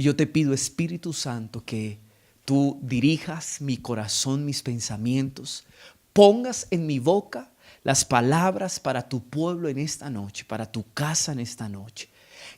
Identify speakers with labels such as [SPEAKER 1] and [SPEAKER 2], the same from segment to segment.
[SPEAKER 1] yo te pido, Espíritu Santo, que tú dirijas mi corazón, mis pensamientos, pongas en mi boca las palabras para tu pueblo en esta noche, para tu casa en esta noche.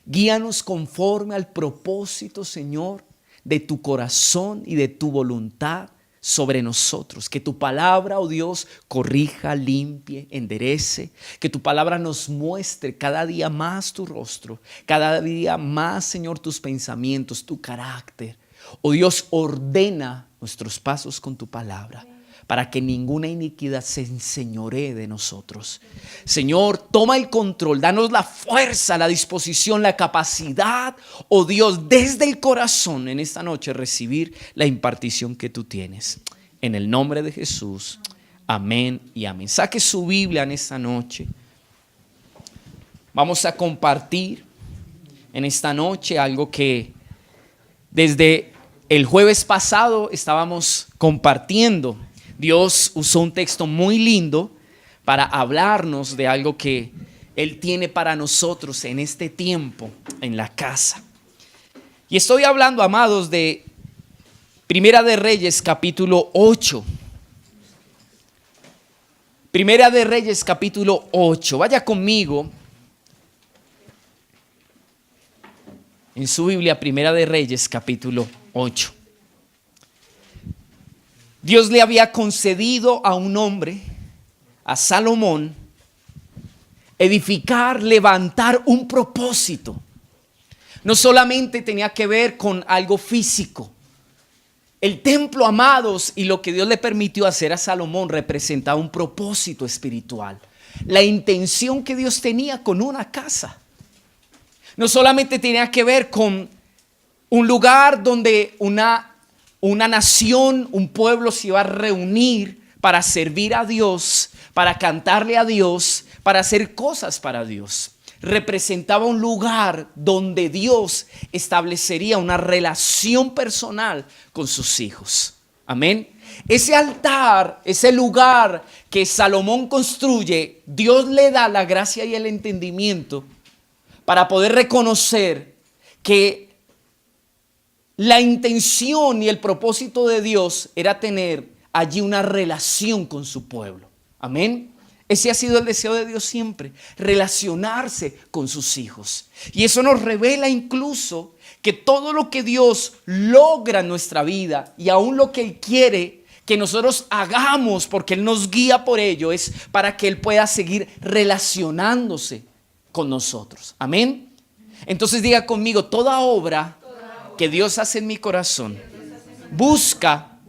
[SPEAKER 1] Guíanos conforme al propósito, Señor, de tu corazón y de tu voluntad sobre nosotros. Que tu palabra, oh Dios, corrija, limpie, enderece. Que tu palabra nos muestre cada día más tu rostro, cada día más, Señor, tus pensamientos, tu carácter. Oh Dios, ordena nuestros pasos con tu palabra, para que ninguna iniquidad se enseñoree de nosotros. Señor, toma el control, danos la fuerza, la disposición, la capacidad, oh Dios, desde el corazón en esta noche recibir la impartición que tú tienes. En el nombre de Jesús, amén y amén. Saque su Biblia en esta noche. Vamos a compartir en esta noche algo que desde el jueves pasado estábamos compartiendo. Dios usó un texto muy lindo para hablarnos de algo que Él tiene para nosotros en este tiempo en la casa. Y estoy hablando, amados, de Primera de Reyes capítulo 8. Primera de Reyes capítulo 8. Vaya conmigo en su Biblia, Primera de Reyes capítulo 8. Dios le había concedido a un hombre, a Salomón, edificar, levantar un propósito. No solamente tenía que ver con algo físico. El templo, amados, y lo que Dios le permitió hacer a Salomón representaba un propósito espiritual. La intención que Dios tenía con una casa. No solamente tenía que ver con un lugar donde una nación, un pueblo se iba a reunir para servir a Dios, para cantarle a Dios, para hacer cosas para Dios. Representaba un lugar donde Dios establecería una relación personal con sus hijos. Amén. Ese altar, ese lugar que Salomón construye, Dios le da la gracia y el entendimiento para poder reconocer que la intención y el propósito de Dios era tener allí una relación con su pueblo. Amén. Ese ha sido el deseo de Dios siempre, relacionarse con sus hijos. Y eso nos revela incluso que todo lo que Dios logra en nuestra vida y aún lo que Él quiere que nosotros hagamos porque Él nos guía por ello es para que Él pueda seguir relacionándose con nosotros. Amén. Entonces diga conmigo, toda obra que Dios hace en mi corazón busca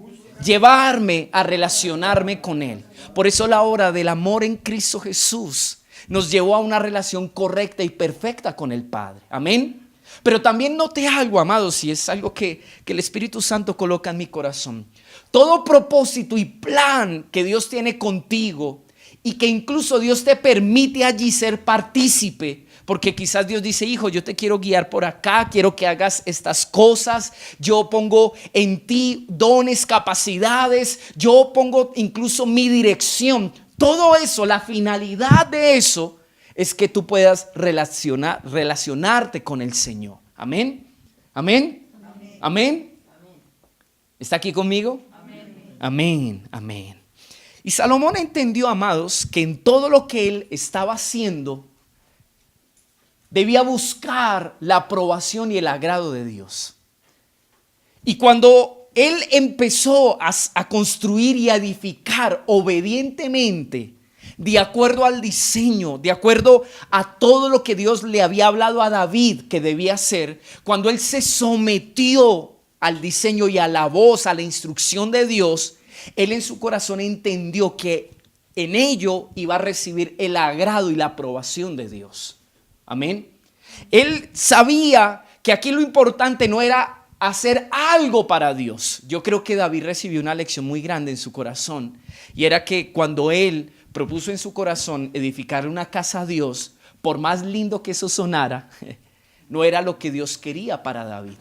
[SPEAKER 1] llevarme a relacionarme con Él. Por eso la obra del amor en Cristo Jesús nos llevó a una relación correcta y perfecta con el Padre. Amén. Pero también note algo, amados, y es algo que el Espíritu Santo coloca en mi corazón. Todo propósito y plan que Dios tiene contigo y que incluso Dios te permite allí ser partícipe, porque quizás Dios dice, hijo, yo te quiero guiar por acá, quiero que hagas estas cosas, yo pongo en ti dones, capacidades, yo pongo incluso mi dirección. Todo eso, la finalidad de eso es que tú puedas relacionarte con el Señor. Amén. Amén. Amén. Amén. ¿Está aquí conmigo? Amén. Amén. Amén. Y Salomón entendió, amados, que en todo lo que él estaba haciendo debía buscar la aprobación y el agrado de Dios. Y cuando él empezó a construir y a edificar obedientemente, de acuerdo al diseño, de acuerdo a todo lo que Dios le había hablado a David que debía hacer, cuando él se sometió al diseño y a la voz, a la instrucción de Dios, él en su corazón entendió que en ello iba a recibir el agrado y la aprobación de Dios. Amén. Él sabía que aquí lo importante no era hacer algo para Dios. Yo creo que David recibió una lección muy grande en su corazón, y era que cuando él propuso en su corazón edificar una casa a Dios, por más lindo que eso sonara, no era lo que Dios quería para David.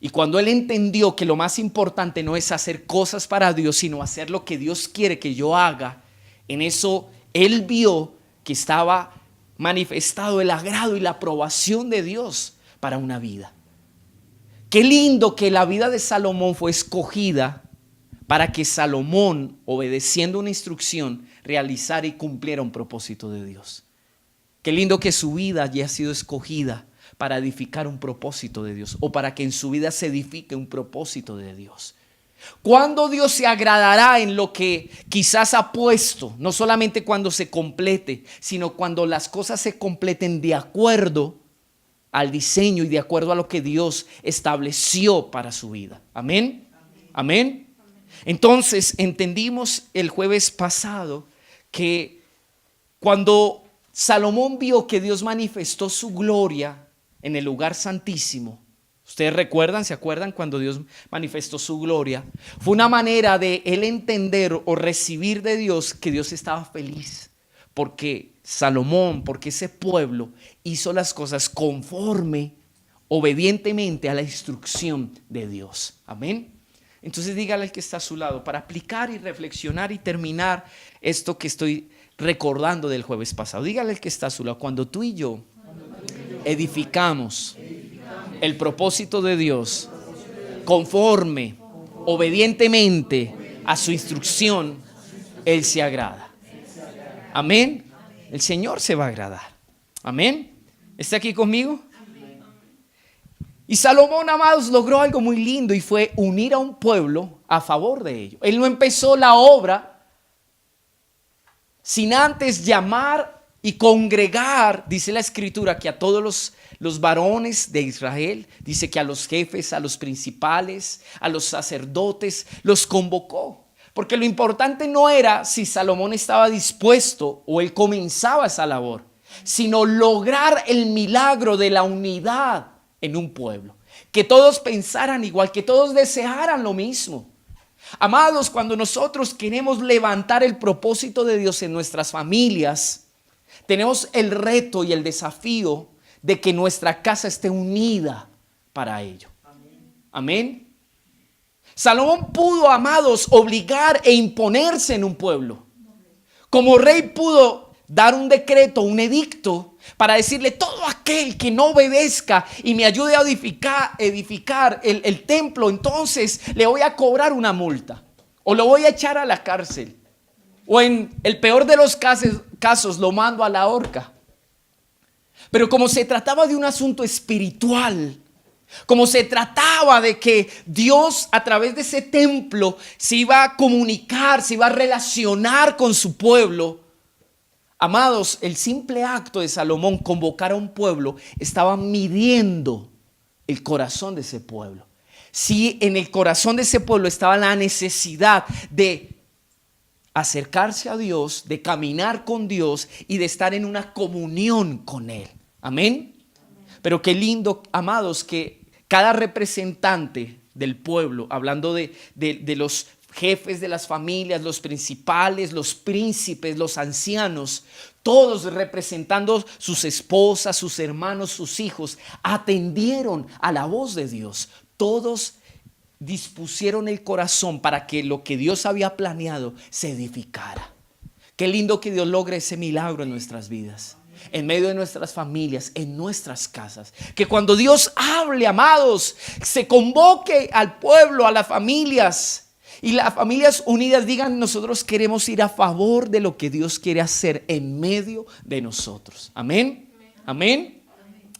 [SPEAKER 1] Y cuando él entendió que lo más importante no es hacer cosas para Dios, sino hacer lo que Dios quiere que yo haga, en eso él vio que estaba manifestado el agrado y la aprobación de Dios para una vida. Qué lindo que la vida de Salomón fue escogida para que Salomón, obedeciendo una instrucción, realizara y cumpliera un propósito de Dios. Qué lindo que su vida haya sido escogida para edificar un propósito de Dios, o para que en su vida se edifique un propósito de Dios. ¿Cuándo Dios se agradará en lo que quizás ha puesto? No solamente cuando se complete, sino cuando las cosas se completen de acuerdo al diseño y de acuerdo a lo que Dios estableció para su vida. Amén. Amén. Entonces entendimos el jueves pasado que cuando Salomón vio que Dios manifestó su gloria en el lugar santísimo, ustedes recuerdan, ¿se acuerdan cuando Dios manifestó su gloria? Fue una manera de él entender o recibir de Dios que Dios estaba feliz porque Salomón, porque ese pueblo hizo las cosas conforme, obedientemente a la instrucción de Dios. Amén. Entonces dígale al que está a su lado, para aplicar y reflexionar y terminar esto que estoy recordando del jueves pasado. Dígale al que está a su lado, cuando tú y yo edificamos el propósito de Dios conforme, obedientemente a su instrucción, Él se agrada. Amén. El Señor se va a agradar. Amén. ¿Está aquí conmigo? Y Salomón, amados, logró algo muy lindo y fue unir a un pueblo a favor de ello. Él no empezó la obra sin antes llamar y congregar, dice la escritura, que a todos los varones de Israel, dice que a los jefes, a los principales, a los sacerdotes, los convocó. Porque lo importante no era si Salomón estaba dispuesto o él comenzaba esa labor, sino lograr el milagro de la unidad en un pueblo. Que todos pensaran igual, que todos desearan lo mismo. Amados, cuando nosotros queremos levantar el propósito de Dios en nuestras familias, tenemos el reto y el desafío de que nuestra casa esté unida para ello. Amén. Salomón pudo, amados, obligar e imponerse en un pueblo. Como rey pudo dar un decreto, un edicto, para decirle: todo aquel que no obedezca y me ayude a edificar el templo, entonces le voy a cobrar una multa, o lo voy a echar a la cárcel, o en el peor de los casos lo mando a la horca. Pero como se trataba de un asunto espiritual, como se trataba de que Dios a través de ese templo se iba a comunicar, se iba a relacionar con su pueblo, amados, el simple acto de Salomón convocar a un pueblo estaba midiendo el corazón de ese pueblo. Si en el corazón de ese pueblo estaba la necesidad de acercarse a Dios, de caminar con Dios y de estar en una comunión con Él. Amén. Pero qué lindo, amados, que cada representante del pueblo, hablando de los jefes de las familias, los principales, los príncipes, los ancianos, todos representando sus esposas, sus hermanos, sus hijos, atendieron a la voz de Dios. Todos dispusieron el corazón para que lo que Dios había planeado se edificara. Qué lindo que Dios logre ese milagro en nuestras vidas, en medio de nuestras familias, en nuestras casas. Que cuando Dios hable, amados, se convoque al pueblo, a las familias, y las familias unidas digan: nosotros queremos ir a favor de lo que Dios quiere hacer en medio de nosotros. Amén. Amén.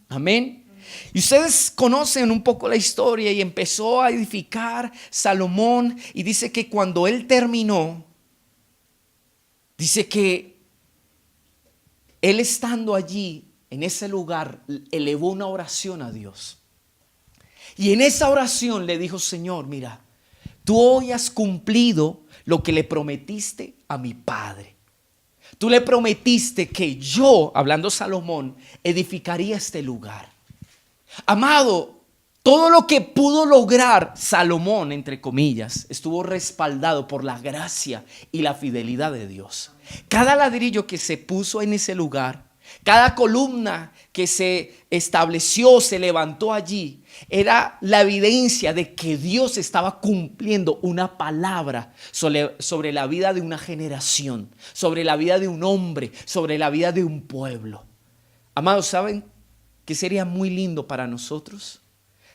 [SPEAKER 1] Amén. Y ustedes conocen un poco la historia, y empezó a edificar Salomón, y dice que cuando él terminó, dice que él, estando allí en ese lugar, elevó una oración a Dios. Y en esa oración le dijo: Señor, mira, tú hoy has cumplido lo que le prometiste a mi padre. Tú le prometiste que yo, hablando Salomón, edificaría este lugar. Amado, todo lo que pudo lograr Salomón, entre comillas, estuvo respaldado por la gracia y la fidelidad de Dios. Cada ladrillo que se puso en ese lugar, cada columna que se estableció, se levantó allí, era la evidencia de que Dios estaba cumpliendo una palabra sobre la vida de una generación, sobre la vida de un hombre, sobre la vida de un pueblo. Amados, ¿saben? que sería muy lindo para nosotros?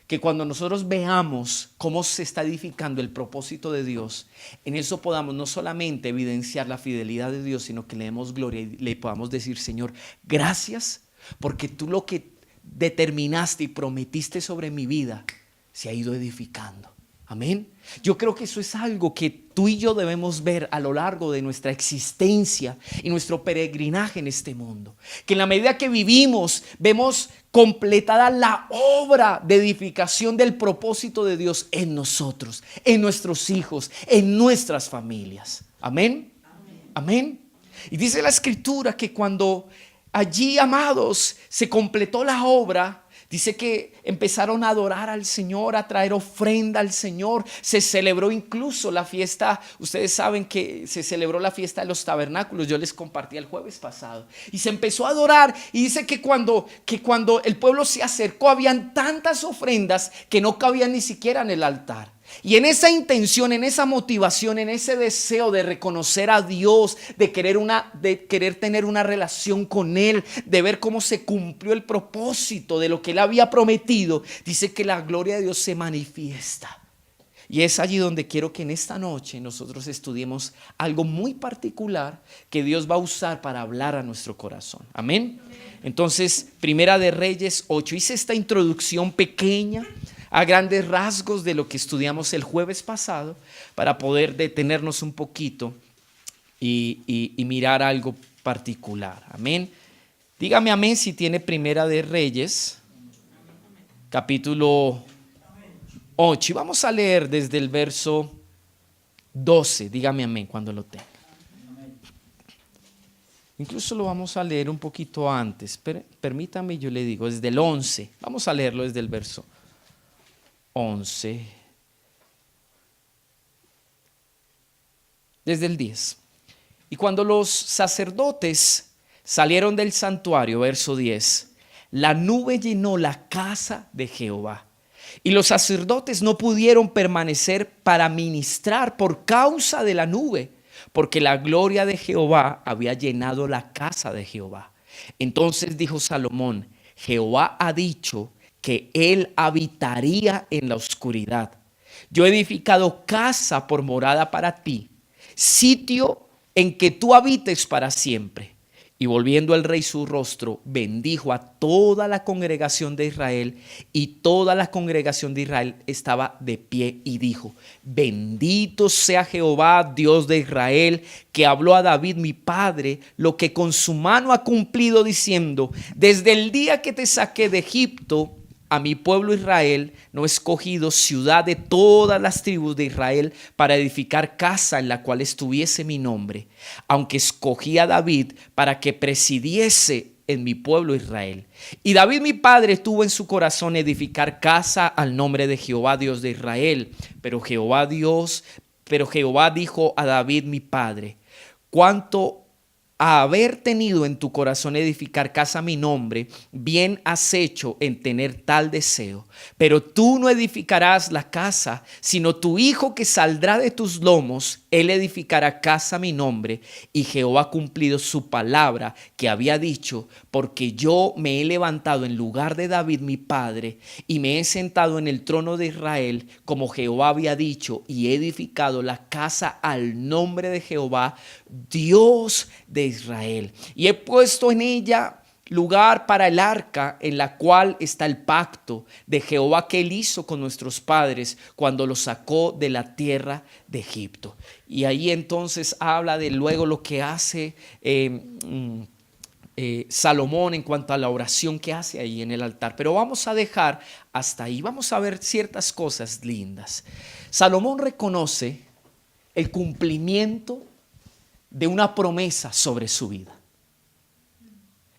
[SPEAKER 1] Que cuando nosotros veamos cómo se está edificando el propósito de Dios, en eso podamos no solamente evidenciar la fidelidad de Dios, sino que le demos gloria y le podamos decir: Señor, gracias, porque tú lo que determinaste y prometiste sobre mi vida se ha ido edificando. Amén. Yo creo que eso es algo que tú y yo debemos ver a lo largo de nuestra existencia y nuestro peregrinaje en este mundo. Que en la medida que vivimos, vemos completada la obra de edificación del propósito de Dios en nosotros, en nuestros hijos, en nuestras familias. Amén. Amén. Y dice la Escritura que cuando allí, amados, se completó la obra, dice que empezaron a adorar al Señor, a traer ofrenda al Señor. Se celebró incluso la fiesta. Ustedes saben que se celebró la fiesta de los tabernáculos. Yo les compartí el jueves pasado. Y se empezó a adorar. Y dice que cuando el pueblo se acercó, habían tantas ofrendas que no cabían ni siquiera en el altar. Y en esa intención, en esa motivación, en ese deseo de reconocer a Dios, de querer tener una relación con Él, de ver cómo se cumplió el propósito de lo que Él había prometido, dice que la gloria de Dios se manifiesta. Y es allí donde quiero que en esta noche nosotros estudiemos algo muy particular que Dios va a usar para hablar a nuestro corazón. Amén. Entonces, Primera de Reyes 8. Hice esta introducción pequeña a grandes rasgos de lo que estudiamos el jueves pasado, para poder detenernos un poquito y mirar algo particular. Amén. Dígame amén si tiene Primera de Reyes, capítulo 8. Y vamos a leer desde el verso 12. Dígame amén cuando lo tenga. Incluso lo vamos a leer un poquito antes. Permítame, yo le digo, desde el 11. Vamos a leerlo desde el verso 11, desde el 10. Y cuando los sacerdotes salieron del santuario, verso 10, la nube llenó la casa de Jehová, y los sacerdotes no pudieron permanecer para ministrar por causa de la nube, porque la gloria de Jehová había llenado la casa de Jehová. Entonces dijo Salomón: Jehová ha dicho que Él habitaría en la oscuridad. Yo he edificado casa por morada para ti, sitio en que tú habites para siempre. Y volviendo el rey su rostro, bendijo a toda la congregación de Israel, y toda la congregación de Israel estaba de pie y dijo: bendito sea Jehová, Dios de Israel, que habló a David mi padre lo que con su mano ha cumplido, diciendo: desde el día que te saqué de Egipto, a mi pueblo Israel no he escogido ciudad de todas las tribus de Israel para edificar casa en la cual estuviese mi nombre, aunque escogí a David para que presidiese en mi pueblo Israel. Y David mi padre tuvo en su corazón edificar casa al nombre de Jehová Dios de Israel. Pero Jehová dijo a David mi padre: cuanto a haber tenido en tu corazón edificar casa a mi nombre, bien has hecho en tener tal deseo. Pero tú no edificarás la casa, sino tu hijo que saldrá de tus lomos, él edificará casa a mi nombre. Y Jehová ha cumplido su palabra que había dicho, porque yo me he levantado en lugar de David mi padre, y me he sentado en el trono de Israel, como Jehová había dicho, y he edificado la casa al nombre de Jehová, Dios de Israel, y he puesto en ella lugar para el arca, en la cual está el pacto de Jehová que él hizo con nuestros padres cuando los sacó de la tierra de Egipto. Y ahí entonces habla de luego lo que hace Salomón en cuanto a la oración que hace ahí en el altar. Pero vamos a dejar hasta ahí. Vamos a ver ciertas cosas lindas. Salomón reconoce el cumplimiento de una promesa sobre su vida,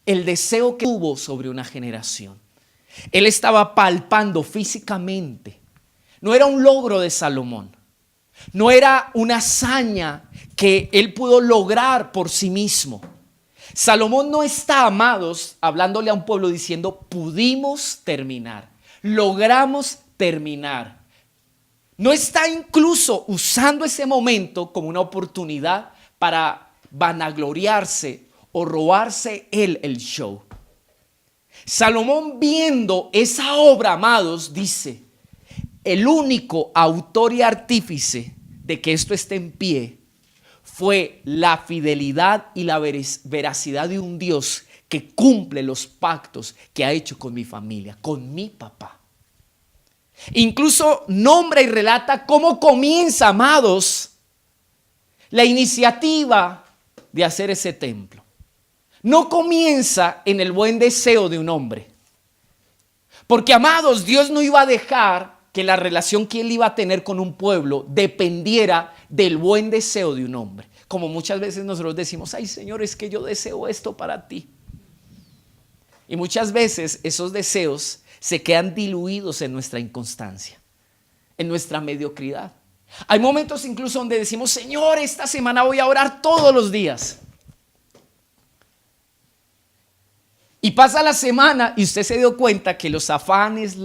[SPEAKER 1] el deseo que tuvo sobre una generación. Él estaba palpando físicamente. No era un logro de Salomón, no era una hazaña que él pudo lograr por sí mismo. Salomón no está, amados, hablándole a un pueblo diciendo: pudimos terminar, logramos terminar. No está incluso usando ese momento como una oportunidad para vanagloriarse o robarse él el show. Salomón, viendo esa obra, amados, dice: el único autor y artífice de que esto esté en pie fue la fidelidad y la veracidad de un Dios que cumple los pactos que ha hecho con mi familia, con mi papá. Incluso nombra y relata cómo comienza, amados, la iniciativa de hacer ese templo. No comienza en el buen deseo de un hombre. Porque, amados, Dios no iba a dejar que la relación que él iba a tener con un pueblo dependiera del buen deseo de un hombre. Como muchas veces nosotros decimos: ay, Señor, es que yo deseo esto para ti. Y muchas veces esos deseos se quedan diluidos en nuestra inconstancia, en nuestra mediocridad. Hay momentos incluso donde decimos: Señor, esta semana voy a orar todos los días. Y pasa la semana y usted se dio cuenta que los afanes,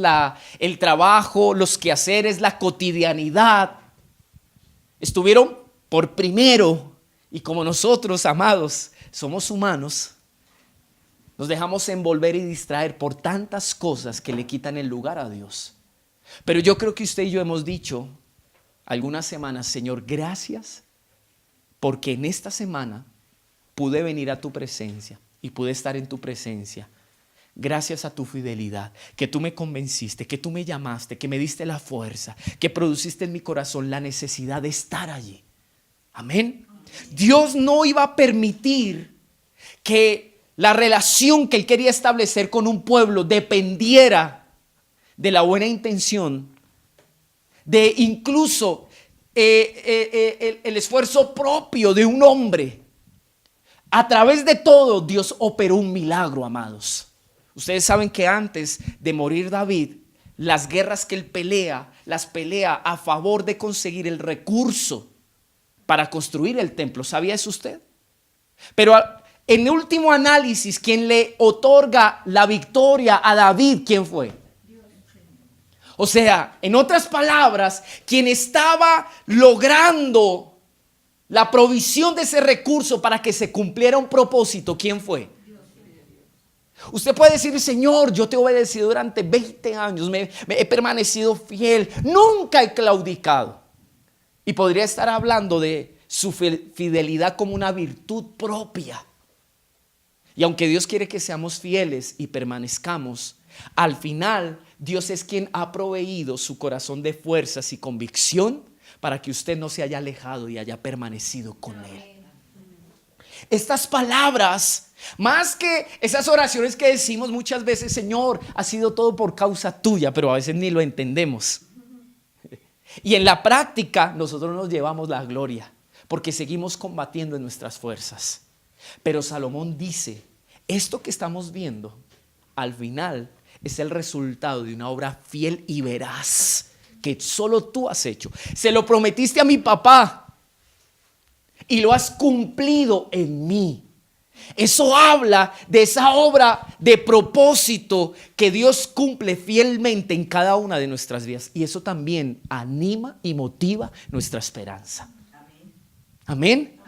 [SPEAKER 1] el trabajo, los quehaceres, la cotidianidad estuvieron por primero. Y como nosotros, amados, somos humanos, nos dejamos envolver y distraer por tantas cosas que le quitan el lugar a Dios. Pero yo creo que usted y yo hemos dicho algunas semanas: Señor, gracias porque en esta semana pude venir a tu presencia y pude estar en tu presencia. Gracias a tu fidelidad, que tú me convenciste, que tú me llamaste, que me diste la fuerza, que produciste en mi corazón la necesidad de estar allí. Amén. Dios no iba a permitir que la relación que él quería establecer con un pueblo dependiera de la buena intención, de incluso el esfuerzo propio de un hombre. A través de todo, Dios operó un milagro, amados. Ustedes saben que antes de morir David, las guerras que él pelea, las pelea a favor de conseguir el recurso para construir el templo. ¿Sabía eso usted? Pero en el último análisis, quien le otorga la victoria a David, ¿quién fue? O sea, en otras palabras, quien estaba logrando la provisión de ese recurso para que se cumpliera un propósito, ¿quién fue? Usted puede decir: Señor, yo te he obedecido durante 20 años, me he permanecido fiel, nunca he claudicado. Y podría estar hablando de su fidelidad como una virtud propia. Y aunque Dios quiere que seamos fieles y permanezcamos, al final Dios es quien ha proveído su corazón de fuerzas y convicción para que usted no se haya alejado y haya permanecido con Él. Estas palabras, más que esas oraciones que decimos muchas veces: Señor, ha sido todo por causa tuya, pero a veces ni lo entendemos. Y en la práctica nosotros nos llevamos la gloria porque seguimos combatiendo en nuestras fuerzas. Pero Salomón dice: esto que estamos viendo al final es el resultado de una obra fiel y veraz que solo tú has hecho. Se lo prometiste a mi papá y lo has cumplido en mí. Eso habla de esa obra de propósito que Dios cumple fielmente en cada una de nuestras vidas. Y eso también anima y motiva nuestra esperanza. Amén.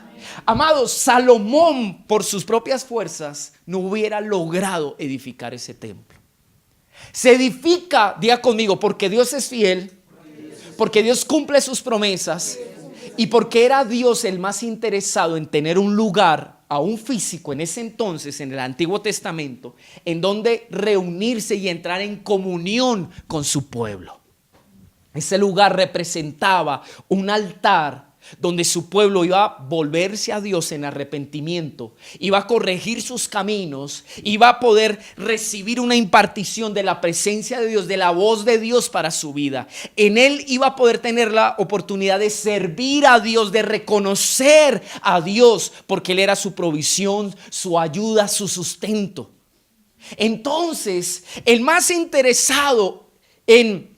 [SPEAKER 1] Amados, Salomón por sus propias fuerzas no hubiera logrado edificar ese templo. Se edifica, diga conmigo, porque Dios es fiel, porque Dios cumple sus promesas y porque era Dios el más interesado en tener un lugar, aún físico en ese entonces, en el Antiguo Testamento, en donde reunirse y entrar en comunión con su pueblo. Ese lugar representaba un altar donde su pueblo iba a volverse a Dios en arrepentimiento, iba a corregir sus caminos, iba a poder recibir una impartición de la presencia de Dios, de la voz de Dios para su vida. En él iba a poder tener la oportunidad de servir a Dios, de reconocer a Dios, porque Él era su provisión, su ayuda, su sustento. Entonces, el más interesado en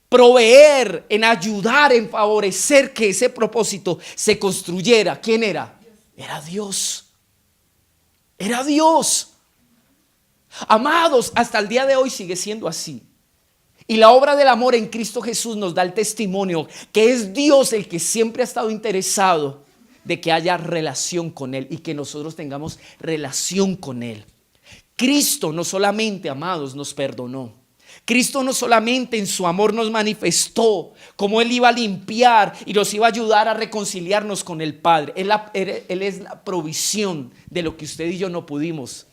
[SPEAKER 1] proveer, en ayudar, en favorecer que ese propósito se construyera, ¿quién era? Era Dios. Era Dios. Amados, hasta el día de hoy sigue siendo así. Y la obra del amor en Cristo Jesús nos da el testimonio que es Dios el que siempre ha estado interesado de que haya relación con Él y que nosotros tengamos relación con Él. Cristo no solamente, amados, nos perdonó. Cristo no solamente en su amor nos manifestó cómo Él iba a limpiar y nos iba a ayudar a reconciliarnos con el Padre. Él es la provisión de lo que usted y yo no pudimos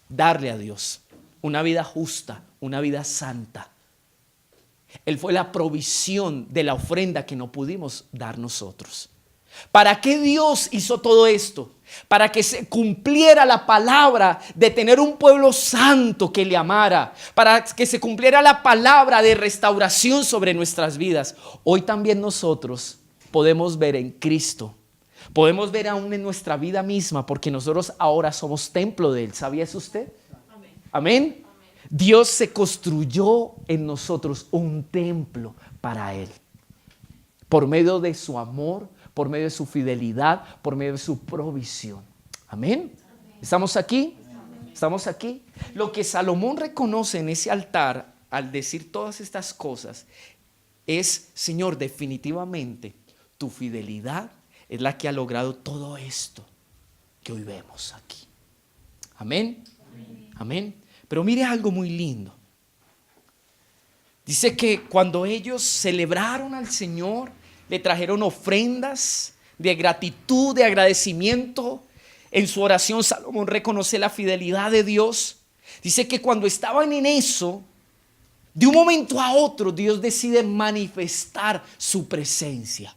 [SPEAKER 1] darle a Dios. Una vida justa, una vida santa. Él fue la provisión de la ofrenda que no pudimos dar nosotros. ¿Para qué Dios hizo todo esto? Para que se cumpliera la palabra de tener un pueblo santo que le amara, para que se cumpliera la palabra de restauración sobre nuestras vidas. Hoy también nosotros podemos ver en Cristo, podemos ver aún en nuestra vida misma, porque nosotros ahora somos templo de Él. ¿Sabía eso usted? Amén. Amén. Dios se construyó en nosotros un templo para Él, por medio de su amor, por medio de su fidelidad, por medio de su provisión. Amén. ¿Estamos aquí? ¿Estamos aquí? Lo que Salomón reconoce en ese altar al decir todas estas cosas es: Señor, definitivamente tu fidelidad es la que ha logrado todo esto que hoy vemos aquí. Amén. Amén. Pero mire algo muy lindo. Dice que cuando ellos celebraron al Señor, le trajeron ofrendas de gratitud, de agradecimiento. En su oración, Salomón reconoce la fidelidad de Dios. Dice que cuando estaban en eso, de un momento a otro, Dios decide manifestar su presencia.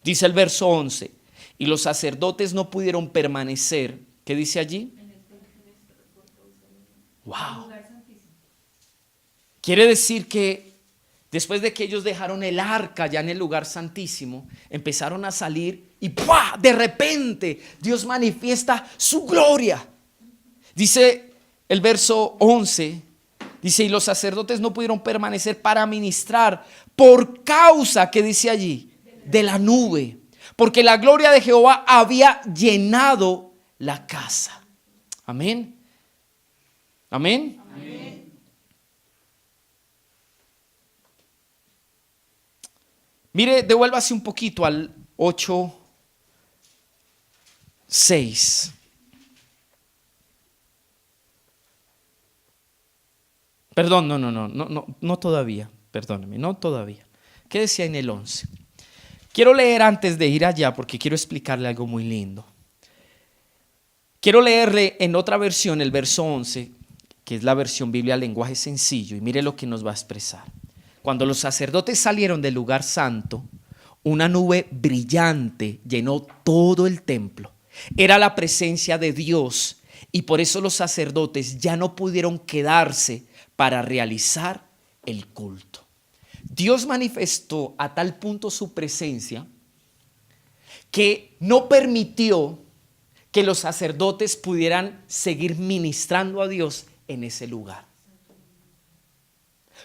[SPEAKER 1] Dice el verso 11: y los sacerdotes no pudieron permanecer. ¿Qué dice allí? Wow. Quiere decir que después de que ellos dejaron el arca ya en el lugar santísimo, empezaron a salir y ¡pua!, de repente Dios manifiesta su gloria. Dice el verso 11, dice: y los sacerdotes no pudieron permanecer para ministrar por causa, ¿qué dice allí? De la nube, porque la gloria de Jehová había llenado la casa. Amén. Amén. Amén. Mire, devuélvase un poquito al 8:6. Perdón, no todavía. Perdóneme, no todavía. ¿Qué decía en el 11? Quiero leer antes de ir allá porque quiero explicarle algo muy lindo. Quiero leerle en otra versión el verso 11, que es la versión Biblia lenguaje sencillo, y mire lo que nos va a expresar. Cuando los sacerdotes salieron del lugar santo, una nube brillante llenó todo el templo. Era la presencia de Dios, y por eso los sacerdotes ya no pudieron quedarse para realizar el culto. Dios manifestó a tal punto su presencia que no permitió que los sacerdotes pudieran seguir ministrando a Dios en ese lugar.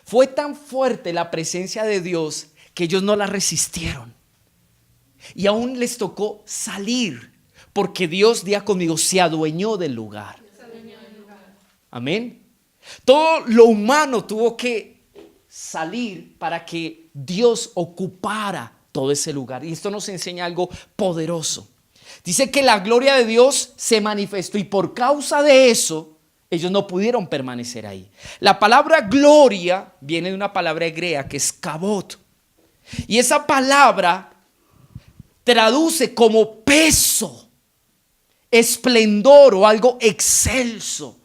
[SPEAKER 1] Fue tan fuerte la presencia de Dios que ellos no la resistieron. Y aún les tocó salir, porque Dios, diga conmigo, se adueñó del lugar. Amén. Todo lo humano tuvo que salir para que Dios ocupara todo ese lugar. Y esto nos enseña algo poderoso. Dice que la gloria de Dios se manifestó y por causa de eso ellos no pudieron permanecer ahí. La palabra gloria viene de una palabra hebrea que es kabod. Y esa palabra traduce como peso, esplendor o algo excelso.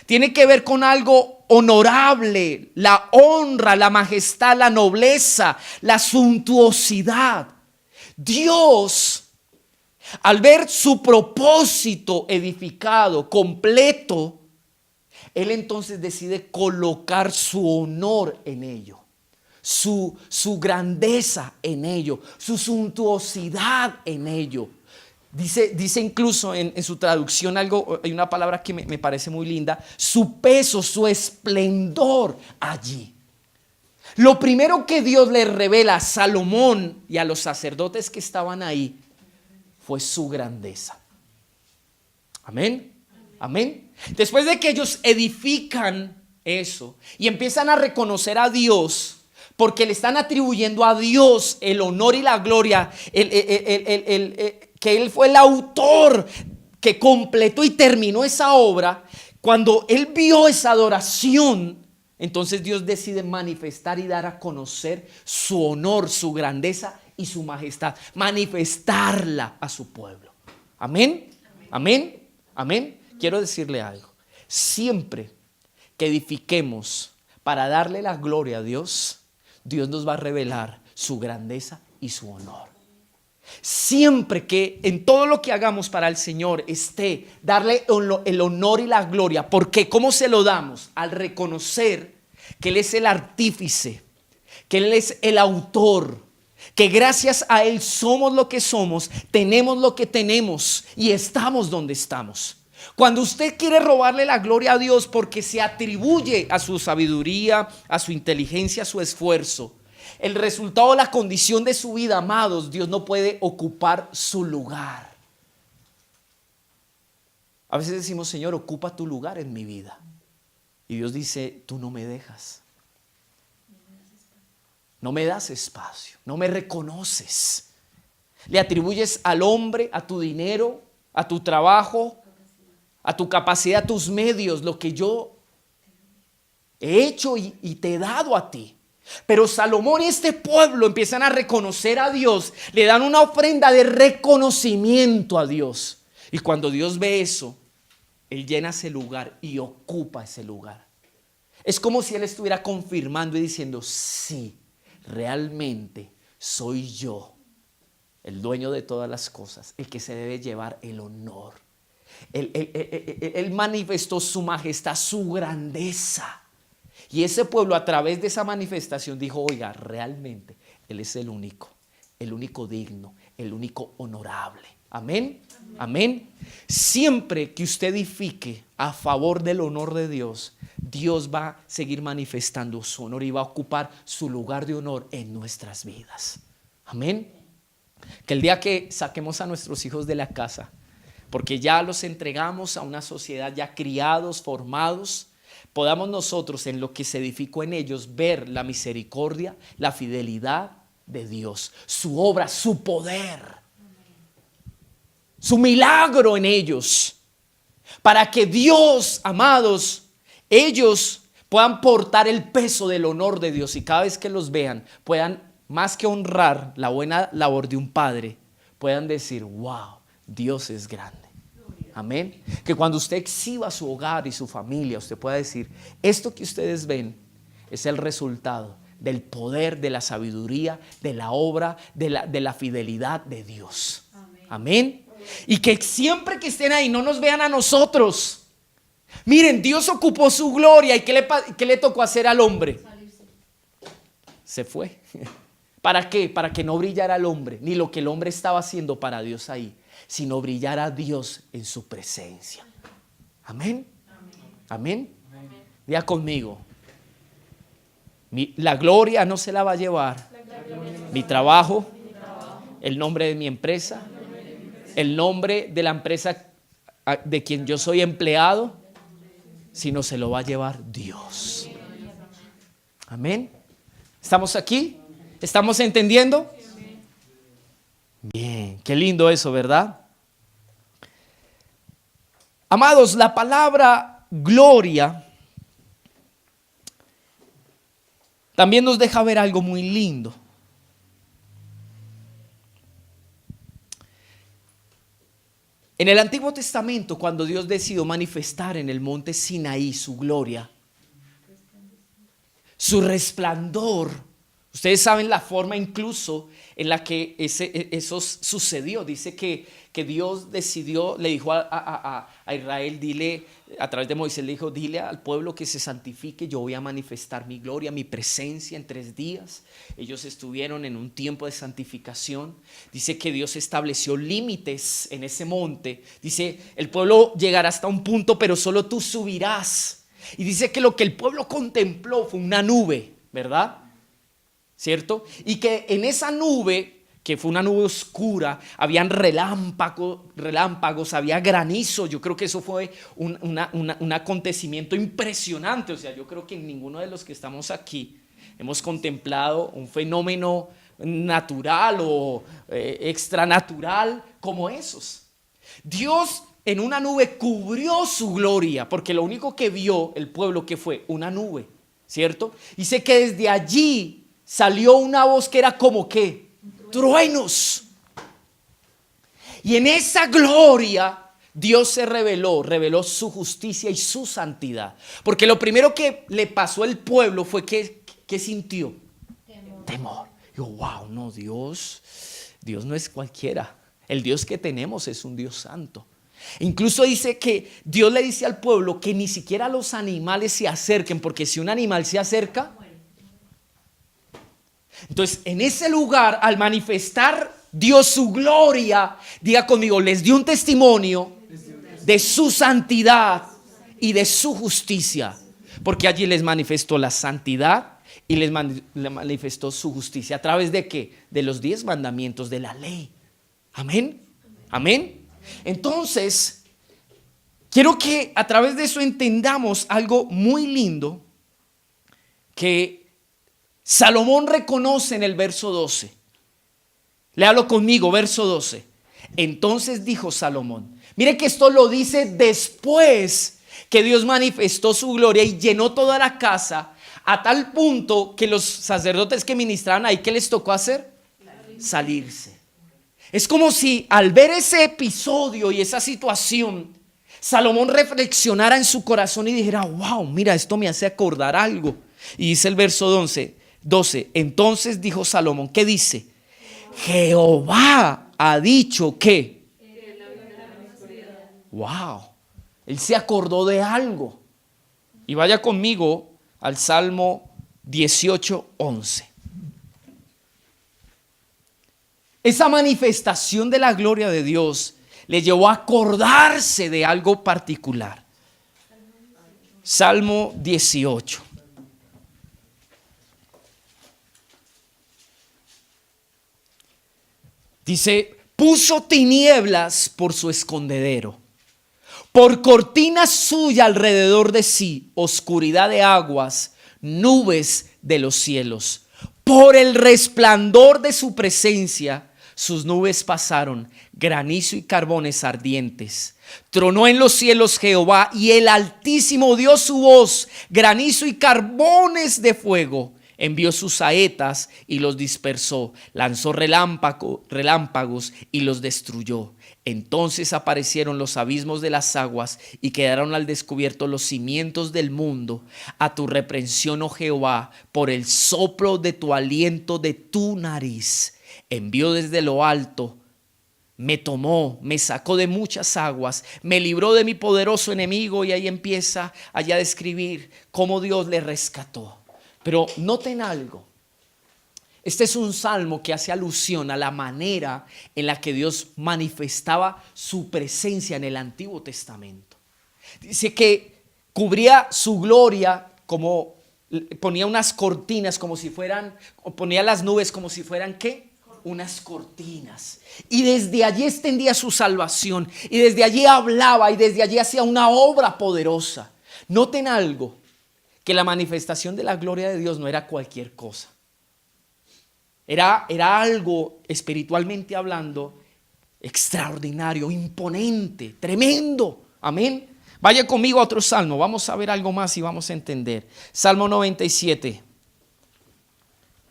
[SPEAKER 1] Tiene que ver con algo honorable, la honra, la majestad, la nobleza, la suntuosidad. Dios, al ver su propósito edificado, completo, Él entonces decide colocar su honor en ello, su grandeza en ello, su suntuosidad en ello. Dice incluso en su traducción algo, hay una palabra que me parece muy linda: su peso, su esplendor allí. Lo primero que Dios le revela a Salomón y a los sacerdotes que estaban ahí fue su grandeza. Amén. Amén. Después de que ellos edifican eso y empiezan a reconocer a Dios, porque le están atribuyendo a Dios el honor y la gloria, que Él fue el autor que completó y terminó esa obra, cuando Él vio esa adoración, entonces Dios decide manifestar y dar a conocer su honor, su grandeza y su majestad. Manifestarla a su pueblo. Amén, amén, amén. Quiero decirle algo. Siempre que edifiquemos para darle la gloria a Dios, Dios nos va a revelar su grandeza y su honor. Siempre que en todo lo que hagamos para el Señor esté darle el honor y la gloria. ¿Por qué? ¿Cómo se lo damos? Al reconocer que Él es el artífice, que Él es el autor, que gracias a Él somos lo que somos, tenemos lo que tenemos y estamos donde estamos. Cuando usted quiere robarle la gloria a Dios porque se atribuye a su sabiduría, a su inteligencia, a su esfuerzo, el resultado, la condición de su vida, amados, Dios no puede ocupar su lugar. A veces decimos, Señor, ocupa tu lugar en mi vida. Y Dios dice, tú no me dejas. No me das espacio, no me reconoces. Le atribuyes al hombre, a tu dinero, a tu trabajo, a tu capacidad, a tus medios, lo que yo he hecho y te he dado a ti. Pero Salomón y este pueblo empiezan a reconocer a Dios, le dan una ofrenda de reconocimiento a Dios. Y cuando Dios ve eso, Él llena ese lugar y ocupa ese lugar. Es como si Él estuviera confirmando y diciendo, sí, realmente soy yo, el dueño de todas las cosas, el que se debe llevar el honor. Él manifestó su majestad, su grandeza. Y ese pueblo a través de esa manifestación dijo, oiga, realmente Él es el único digno, el único honorable. Amén, amén. Siempre que usted edifique a favor del honor de Dios, Dios va a seguir manifestando su honor y va a ocupar su lugar de honor en nuestras vidas. Amén. Que el día que saquemos a nuestros hijos de la casa, porque ya los entregamos a una sociedad ya criados, formados, podamos nosotros en lo que se edificó en ellos ver la misericordia, la fidelidad de Dios, su obra, su poder, su milagro en ellos, para que Dios, amados, ellos puedan portar el peso del honor de Dios y cada vez que los vean puedan, más que honrar la buena labor de un padre, puedan decir, wow, Dios es grande. Amén. Que cuando usted exhiba su hogar y su familia, usted pueda decir, esto que ustedes ven es el resultado del poder, de la sabiduría, de la obra, de la fidelidad de Dios. Amén. Y que siempre que estén ahí no nos vean a nosotros. Miren, Dios ocupó su gloria. ¿Y qué le tocó hacer al hombre? Se fue. ¿Para qué? Para que no brillara el hombre, ni lo que el hombre estaba haciendo para Dios ahí, sino brillar a Dios en su presencia. Amén. Amén. Diga conmigo. La gloria no se la va a llevar mi trabajo, el nombre de mi empresa, el nombre de la empresa de quien yo soy empleado, sino se lo va a llevar Dios. Amén. ¿Estamos aquí? ¿Estamos entendiendo? Bien, qué lindo eso, ¿verdad? Amados, la palabra gloria también nos deja ver algo muy lindo. En el Antiguo Testamento, cuando Dios decidió manifestar en el monte Sinaí su gloria, su resplandor, ustedes saben la forma incluso en la que eso sucedió. Dice que Dios decidió, le dijo a Israel, dile, a través de Moisés le dijo, dile al pueblo que se santifique, yo voy a manifestar mi gloria, mi presencia en 3 días. Ellos estuvieron en un tiempo de santificación. Dice que Dios estableció límites en ese monte. Dice, el pueblo llegará hasta un punto, pero solo tú subirás. Y dice que lo que el pueblo contempló fue una nube, ¿verdad? ¿Cierto? Y que en esa nube, que fue una nube oscura, habían relámpagos, había granizo. Yo creo que eso fue un acontecimiento impresionante. O sea, yo creo que ninguno de los que estamos aquí hemos contemplado un fenómeno natural o extranatural como esos. Dios en una nube cubrió su gloria, porque lo único que vio el pueblo que fue una nube, ¿cierto? Dice que desde allí salió una voz que era como que truenos. Y en esa gloria Dios se reveló su justicia y su santidad. Porque lo primero que le pasó al pueblo fue que sintió temor. Yo, wow, no, Dios no es cualquiera. El Dios que tenemos es un Dios santo. Incluso dice que Dios le dice al pueblo que ni siquiera los animales se acerquen, porque si un animal se acerca, entonces en ese lugar, al manifestar Dios su gloria, diga conmigo, les dio un testimonio de su santidad y de su justicia, porque allí les manifestó la santidad y les manifestó su justicia. ¿A través de qué? De los 10 mandamientos de la ley. Amén. Amén. Entonces, quiero que a través de eso entendamos algo muy lindo que Salomón reconoce en el verso 12. Léalo conmigo, verso 12. Entonces dijo Salomón. Mire que esto lo dice después que Dios manifestó su gloria y llenó toda la casa, a tal punto que los sacerdotes que ministraban ahí, ¿qué les tocó hacer? Salirse. Es como si al ver ese episodio y esa situación, Salomón reflexionara en su corazón y dijera, wow, mira, esto me hace acordar algo. Y dice el verso 12, entonces dijo Salomón, ¿qué dice? Jehová ha dicho que. Wow, él se acordó de algo. Y vaya conmigo al Salmo 18:11. Esa manifestación de la gloria de Dios le llevó a acordarse de algo particular. Salmo 18. Dice, puso tinieblas por su escondedero, por cortina suya alrededor de sí, oscuridad de aguas, nubes de los cielos. Por el resplandor de su presencia, sus nubes pasaron, granizo y carbones ardientes. Tronó en los cielos Jehová y el Altísimo dio su voz, granizo y carbones de fuego. Envió sus saetas y los dispersó, lanzó relámpagos y los destruyó. Entonces aparecieron los abismos de las aguas y quedaron al descubierto los cimientos del mundo. A tu reprensión, oh Jehová, por el soplo de tu aliento de tu nariz. Envió desde lo alto, me tomó, me sacó de muchas aguas, me libró de mi poderoso enemigo. Y ahí empieza allá a describir cómo Dios le rescató. Pero noten algo, este es un salmo que hace alusión a la manera en la que Dios manifestaba su presencia en el Antiguo Testamento. Dice que cubría su gloria, como ponía unas cortinas como si fueran, o ponía las nubes como si fueran ¿qué? Unas cortinas. Y desde allí extendía su salvación, y desde allí hablaba, y desde allí hacía una obra poderosa. Noten algo, que la manifestación de la gloria de Dios no era cualquier cosa. Era algo espiritualmente hablando extraordinario, imponente, tremendo. Amén. Vaya conmigo a otro salmo. Vamos a ver algo más y vamos a entender. Salmo 97,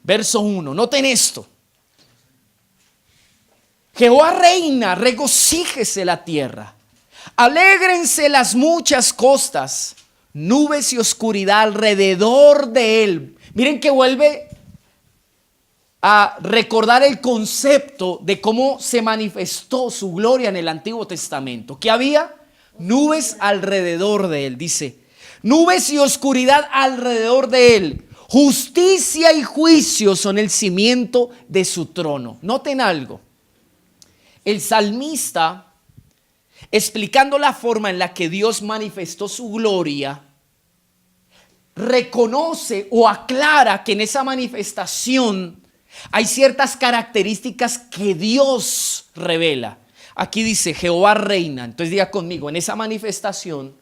[SPEAKER 1] verso 1. Noten esto. Jehová reina, regocíjese la tierra. Alégrense las muchas costas. Nubes y oscuridad alrededor de él. Miren que vuelve a recordar el concepto de cómo se manifestó su gloria en el Antiguo Testamento. ¿Qué había? Nubes alrededor de él, dice. Nubes y oscuridad alrededor de él. Justicia y juicio son el cimiento de su trono. Noten algo. El salmista, explicando la forma en la que Dios manifestó su gloria, reconoce o aclara que en esa manifestación hay ciertas características que Dios revela. Aquí dice Jehová reina. Entonces diga conmigo, en esa manifestación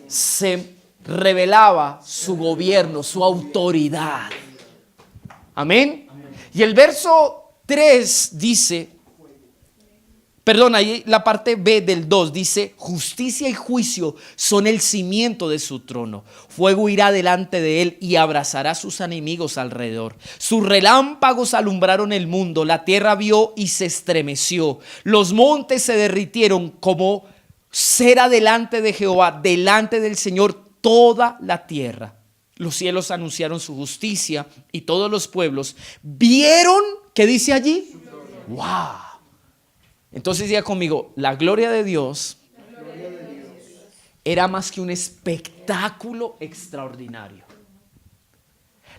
[SPEAKER 1] se revelaba su gobierno, su autoridad. Amén. Y el verso 3 dice Perdón, ahí la parte B del 2 dice: justicia y juicio son el cimiento de su trono. Fuego irá delante de él y abrazará a sus enemigos alrededor. Sus relámpagos alumbraron el mundo. La tierra vio y se estremeció. Los montes se derritieron como cera delante de Jehová, delante del Señor toda la tierra. Los cielos anunciaron su justicia y todos los pueblos vieron, ¿qué dice allí? ¡Wow! Entonces diga conmigo, la gloria de Dios era más que un espectáculo extraordinario.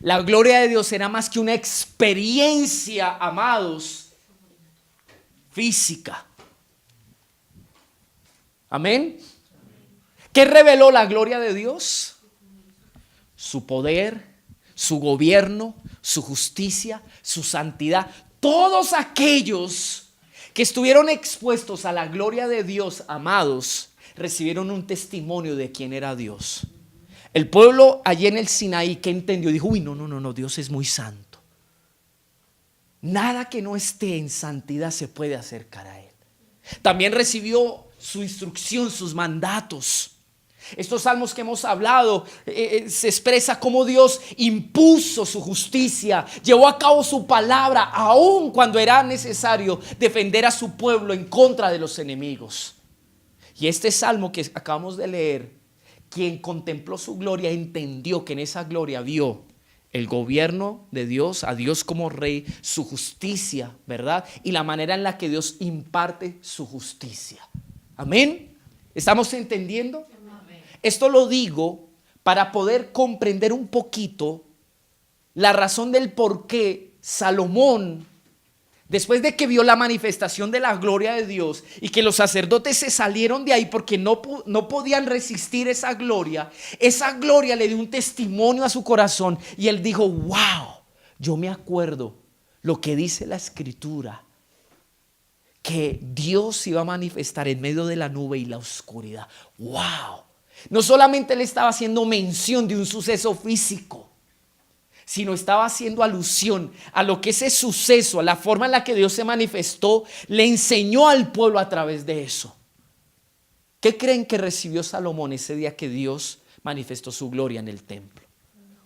[SPEAKER 1] La gloria de Dios era más que una experiencia, amados, física. Amén. ¿Qué reveló la gloria de Dios? Su poder, su gobierno, su justicia, su santidad. Todos aquellos que estuvieron expuestos a la gloria de Dios, amados, recibieron un testimonio de quién era Dios. El pueblo allí en el Sinaí, ¿qué entendió? Dijo: uy, no, Dios es muy santo. Nada que no esté en santidad se puede acercar a él. También recibió su instrucción, sus mandatos. Estos salmos que hemos hablado se expresa cómo Dios impuso su justicia, llevó a cabo su palabra, aun cuando era necesario defender a su pueblo en contra de los enemigos. Y este salmo que acabamos de leer, quien contempló su gloria entendió que en esa gloria vio el gobierno de Dios, a Dios como rey, su justicia, ¿verdad? Y la manera en la que Dios imparte su justicia. Amén. ¿Estamos entendiendo? Esto lo digo para poder comprender un poquito la razón del por qué Salomón, después de que vio la manifestación de la gloria de Dios y que los sacerdotes se salieron de ahí porque no podían resistir esa gloria le dio un testimonio a su corazón y él dijo: wow, yo me acuerdo lo que dice la Escritura, que Dios iba a manifestar en medio de la nube y la oscuridad. Wow. No solamente le estaba haciendo mención de un suceso físico, sino estaba haciendo alusión a lo que ese suceso, a la forma en la que Dios se manifestó, le enseñó al pueblo a través de eso. ¿Qué creen que recibió Salomón ese día que Dios manifestó su gloria en el templo?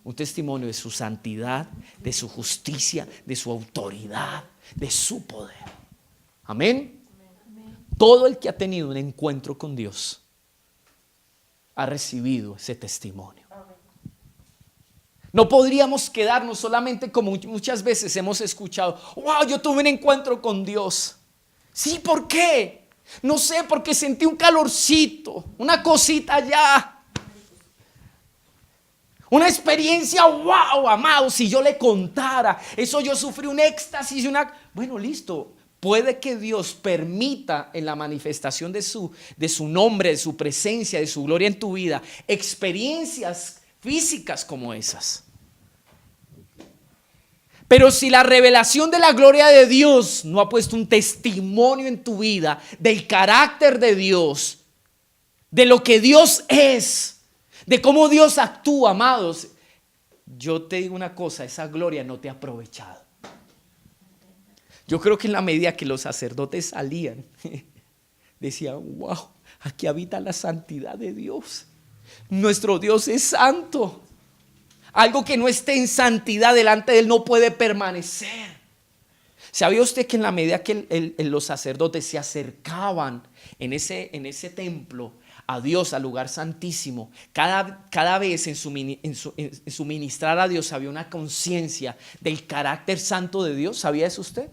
[SPEAKER 1] Un testimonio de su santidad, de su justicia, de su autoridad, de su poder. Amén. Todo el que ha tenido un encuentro con Dios ha recibido ese testimonio. No podríamos quedarnos solamente como muchas veces hemos escuchado: wow, yo tuve un encuentro con Dios. Sí, ¿por qué? No sé, porque sentí un calorcito, una cosita allá, una experiencia, wow, amado, si yo le contara, eso yo sufrí un éxtasis, bueno, listo. Puede que Dios permita en la manifestación de su nombre, de su presencia, de su gloria en tu vida, experiencias físicas como esas. Pero si la revelación de la gloria de Dios no ha puesto un testimonio en tu vida del carácter de Dios, de lo que Dios es, de cómo Dios actúa, amados, yo te digo una cosa: esa gloria no te ha aprovechado. Yo creo que en la medida que los sacerdotes salían, decían: wow, aquí habita la santidad de Dios. Nuestro Dios es santo. Algo que no esté en santidad delante de Él no puede permanecer. ¿Sabía usted que en la medida que los sacerdotes se acercaban en ese templo a Dios, al lugar santísimo, cada vez en su ministrar a Dios había una conciencia del carácter santo de Dios? ¿Sabía eso usted?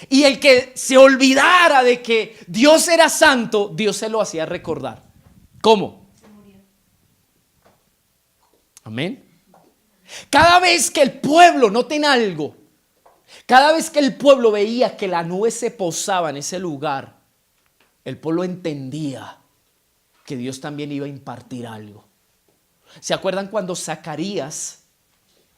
[SPEAKER 1] Y el que se olvidara de que Dios era santo, Dios se lo hacía recordar. ¿Cómo? Amén. Cada vez que el pueblo, noten algo, cada vez que el pueblo veía que la nube se posaba en ese lugar, el pueblo entendía que Dios también iba a impartir algo. ¿Se acuerdan cuando Zacarías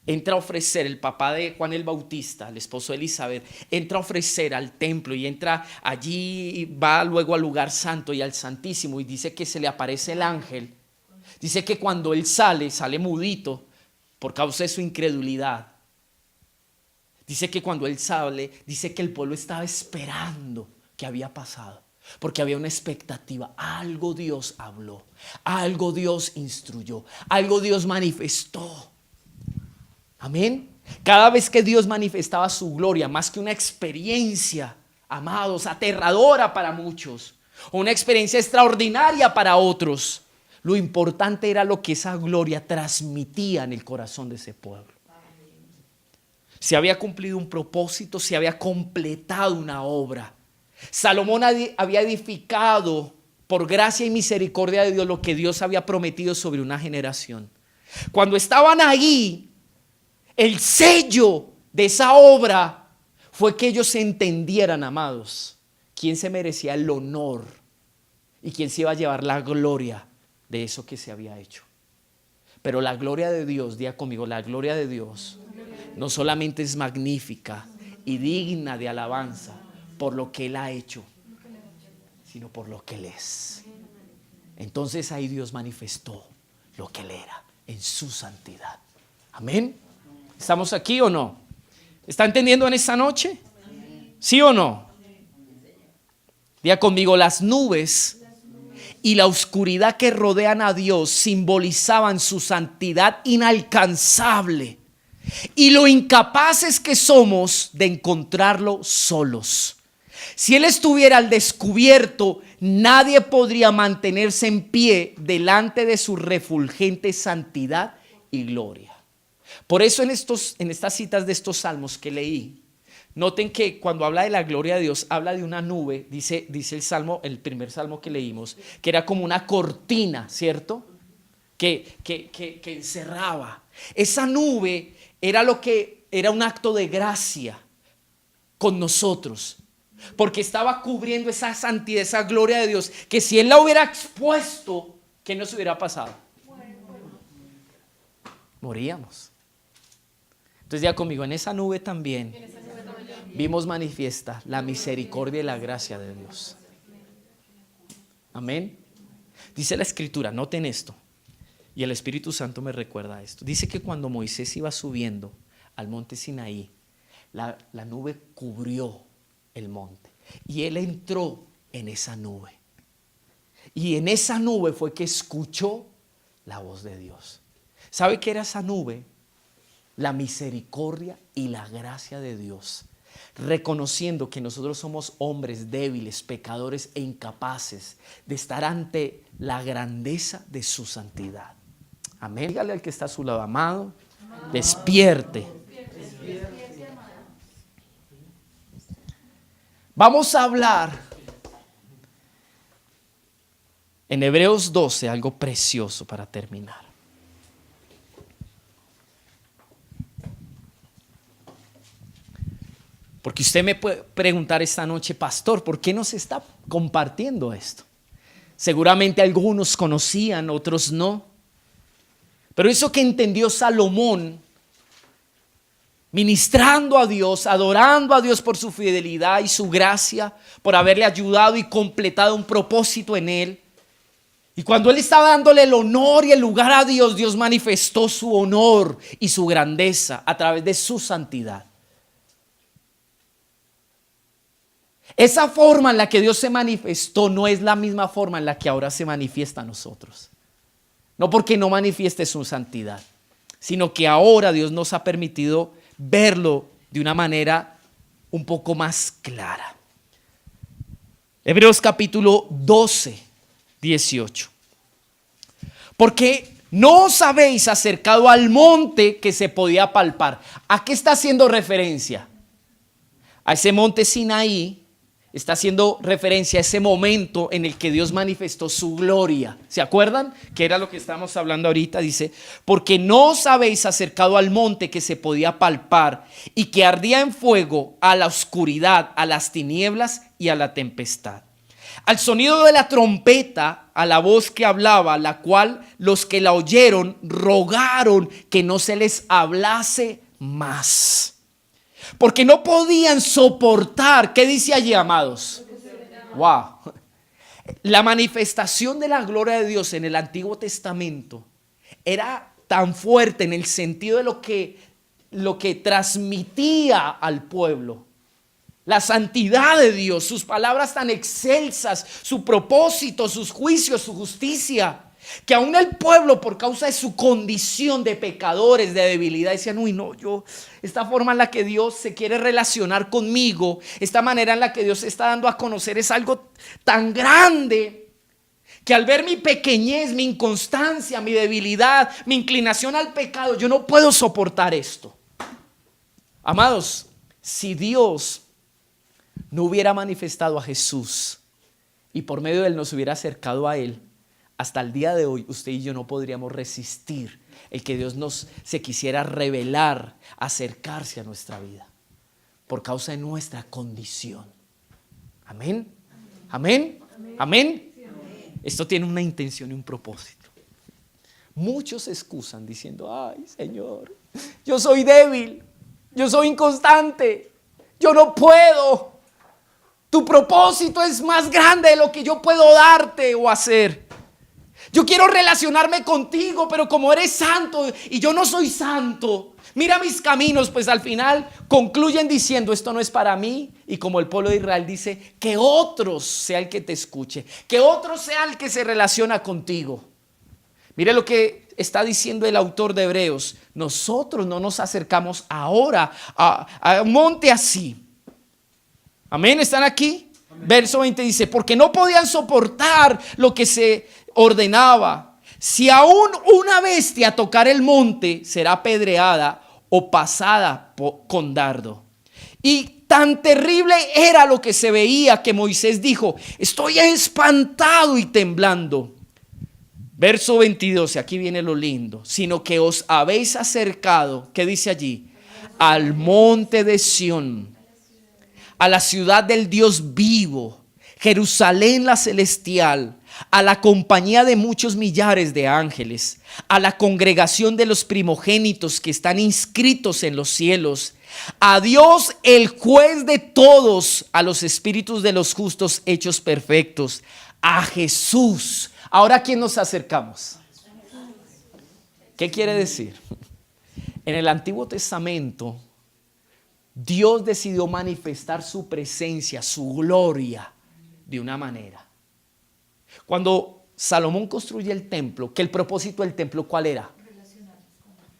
[SPEAKER 1] entra a ofrecer, el papá de Juan el Bautista, el esposo de Elizabeth, entra a ofrecer al templo y entra allí y va luego al lugar santo y al Santísimo, y dice que se le aparece el ángel? Dice que cuando él sale mudito por causa de su incredulidad. Dice que cuando él sale, dice que el pueblo estaba esperando que había pasado, porque había una expectativa. Algo Dios habló, algo Dios instruyó, algo Dios manifestó. Amén. Cada vez que Dios manifestaba su gloria, más que una experiencia, amados, aterradora para muchos, o una experiencia extraordinaria para otros, lo importante era lo que esa gloria transmitía en el corazón de ese pueblo. Se había cumplido un propósito, se había completado una obra. Salomón había edificado por gracia y misericordia de Dios lo que Dios había prometido sobre una generación. Cuando estaban ahí, el sello de esa obra fue que ellos se entendieran, amados, quién se merecía el honor y quién se iba a llevar la gloria de eso que se había hecho. Pero la gloria de Dios, diga conmigo, la gloria de Dios no solamente es magnífica y digna de alabanza por lo que Él ha hecho, sino por lo que Él es. Entonces ahí Dios manifestó lo que Él era en su santidad. Amén. ¿Estamos aquí o no? ¿Está entendiendo en esta noche? ¿Sí o no? Diga conmigo, las nubes y la oscuridad que rodean a Dios simbolizaban su santidad inalcanzable y lo incapaces que somos de encontrarlo solos. Si Él estuviera al descubierto, nadie podría mantenerse en pie delante de su refulgente santidad y gloria. Por eso en estas citas de estos salmos que leí, noten que cuando habla de la gloria de Dios, habla de una nube, dice el salmo, el primer salmo que leímos, que era como una cortina, ¿cierto? Que encerraba. Esa nube era un acto de gracia con nosotros, porque estaba cubriendo esa santidad, esa gloria de Dios, que si Él la hubiera expuesto, ¿qué nos hubiera pasado? Moríamos. Entonces ya conmigo, en esa nube también vimos manifiesta la misericordia y la gracia de Dios. Amén. Dice la Escritura, noten esto, y el Espíritu Santo me recuerda esto. Dice que cuando Moisés iba subiendo al monte Sinaí, la nube cubrió el monte y él entró en esa nube. Y en esa nube fue que escuchó la voz de Dios. ¿Sabe qué era esa nube? La misericordia y la gracia de Dios, reconociendo que nosotros somos hombres débiles, pecadores e incapaces de estar ante la grandeza de su santidad. Amén. Dígale al que está a su lado, amado, despierte. Vamos a hablar en Hebreos 12 algo precioso para terminar. Porque usted me puede preguntar esta noche, pastor, ¿por qué nos está compartiendo esto? Seguramente algunos conocían, otros no. Pero eso que entendió Salomón, ministrando a Dios, adorando a Dios por su fidelidad y su gracia, por haberle ayudado y completado un propósito en él. Y cuando él estaba dándole el honor y el lugar a Dios, Dios manifestó su honor y su grandeza a través de su santidad. Esa forma en la que Dios se manifestó no es la misma forma en la que ahora se manifiesta a nosotros. No porque no manifieste su santidad, sino que ahora Dios nos ha permitido verlo de una manera un poco más clara. Hebreos capítulo 12, 18. Porque no os habéis acercado al monte que se podía palpar. ¿A qué está haciendo referencia? A ese monte Sinaí. Está haciendo referencia a ese momento en el que Dios manifestó su gloria. ¿Se acuerdan? Que era lo que estábamos hablando ahorita. Dice, porque no os habéis acercado al monte que se podía palpar y que ardía en fuego, a la oscuridad, a las tinieblas y a la tempestad. Al sonido de la trompeta, a la voz que hablaba, la cual los que la oyeron rogaron que no se les hablase más. Porque no podían soportar. ¿Qué dice allí, amados? Wow. La manifestación de la gloria de Dios en el Antiguo Testamento era tan fuerte en el sentido de lo que lo que transmitía al pueblo. La santidad de Dios, sus palabras tan excelsas, su propósito, sus juicios, su justicia, que aún el pueblo, por causa de su condición de pecadores, de debilidad, decían: uy, no, esta forma en la que Dios se quiere relacionar conmigo, esta manera en la que Dios se está dando a conocer es algo tan grande, que al ver mi pequeñez, mi inconstancia, mi debilidad, mi inclinación al pecado, yo no puedo soportar esto. Amados, si Dios no hubiera manifestado a Jesús y por medio de él nos hubiera acercado a él, hasta el día de hoy usted y yo no podríamos resistir el que Dios se quisiera revelar, acercarse a nuestra vida por causa de nuestra condición. Amén. Amén. Amén. Esto tiene una intención y un propósito. Muchos se excusan diciendo: ay, Señor, yo soy débil, yo soy inconstante, yo no puedo. Tu propósito es más grande de lo que yo puedo darte o hacer. Yo quiero relacionarme contigo, pero como eres santo y yo no soy santo, mira mis caminos. Pues al final concluyen diciendo: esto no es para mí. Y como el pueblo de Israel dice: que otro sea el que te escuche, que otro sea el que se relaciona contigo. Mire lo que está diciendo el autor de Hebreos: nosotros no nos acercamos ahora a un monte así. Amén, ¿están aquí? Amén. Verso 20 dice: porque no podían soportar lo que se ordenaba. Si aún una bestia tocar el monte, será apedreada o pasada con dardo. Y tan terrible era lo que se veía que Moisés dijo: estoy espantado y temblando. Verso 22, aquí viene lo lindo: sino que os habéis acercado, ¿qué dice allí? Al monte de Sión, a la ciudad del Dios vivo, Jerusalén la celestial, a la compañía de muchos millares de ángeles, a la congregación de los primogénitos que están inscritos en los cielos, a Dios el juez de todos, a los espíritus de los justos hechos perfectos, a Jesús. Ahora, ¿a quién nos acercamos? ¿Qué quiere decir? En el Antiguo Testamento, Dios decidió manifestar su presencia, su gloria, de una manera. Cuando Salomón construye el templo, que el propósito del templo, ¿cuál era?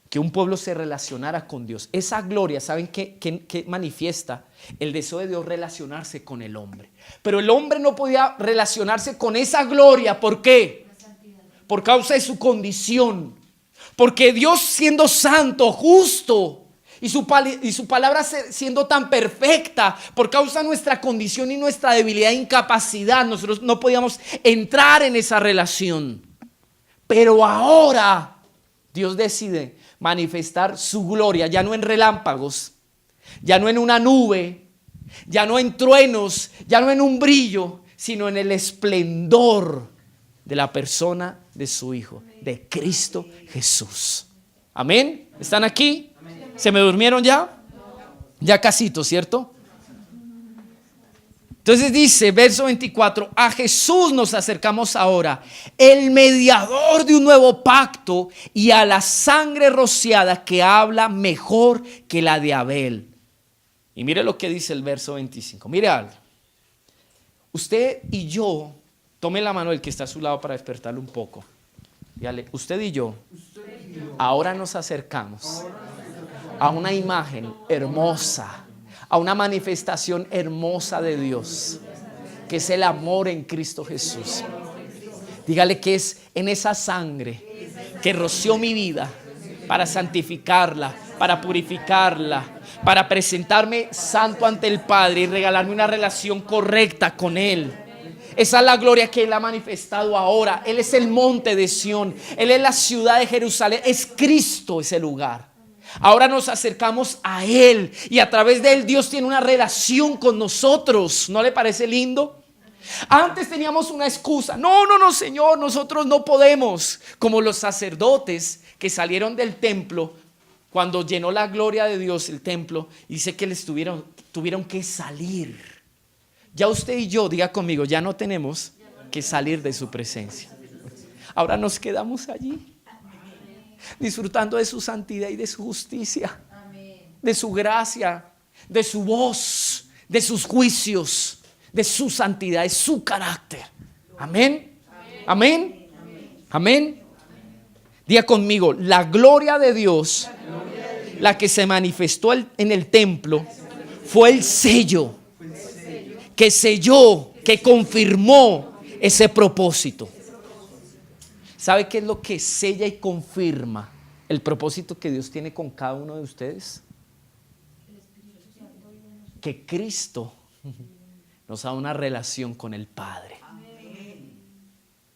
[SPEAKER 1] Que un pueblo se relacionara con Dios. Esa gloria, ¿saben qué manifiesta? El deseo de Dios relacionarse con el hombre. Pero el hombre no podía relacionarse con esa gloria. ¿Por qué? Por causa de su condición. Porque Dios, siendo santo, justo, y su palabra siendo tan perfecta, por causa de nuestra condición y nuestra debilidad e incapacidad, nosotros no podíamos entrar en esa relación. Pero ahora Dios decide manifestar su gloria, ya no en relámpagos, ya no en una nube, ya no en truenos, ya no en un brillo, sino en el esplendor de la persona de su Hijo, de Cristo Jesús. Amén. ¿Están aquí? ¿Se me durmieron ya? Ya casito, ¿cierto? Entonces dice, verso 24: a Jesús nos acercamos ahora, el mediador de un nuevo pacto, y a la sangre rociada que habla mejor que la de Abel. Y mire lo que dice el verso 25. Mire algo. Usted y yo, tome la mano del que está a su lado para despertarlo un poco. Dígale: usted y yo ahora nos acercamos a una imagen hermosa, a una manifestación hermosa de Dios, que es el amor en Cristo Jesús. Dígale que es en esa sangre que roció mi vida para santificarla, para purificarla, para presentarme santo ante el Padre y regalarme una relación correcta con Él. Esa es la gloria que Él ha manifestado ahora. Él es el monte de Sión, Él es la ciudad de Jerusalén, es Cristo ese lugar. Ahora nos acercamos a Él y a través de Él Dios tiene una relación con nosotros. ¿No le parece lindo? Antes teníamos una excusa: no, Señor, nosotros no podemos. Como los sacerdotes que salieron del templo cuando llenó la gloria de Dios el templo, dice que tuvieron que salir. Ya usted y yo, diga conmigo, ya no tenemos que salir de su presencia. Ahora nos quedamos allí, disfrutando de su santidad y de su justicia. de su gracia, de su voz, de sus juicios, de su santidad, de su carácter. Amén. Amén. Amén. Diga conmigo, la gloria de Dios, la que se manifestó en el templo, fue el sello que selló, que confirmó ese propósito. ¿Sabe qué es lo que sella y confirma el propósito que Dios tiene con cada uno de ustedes? Que Cristo nos da una relación con el Padre.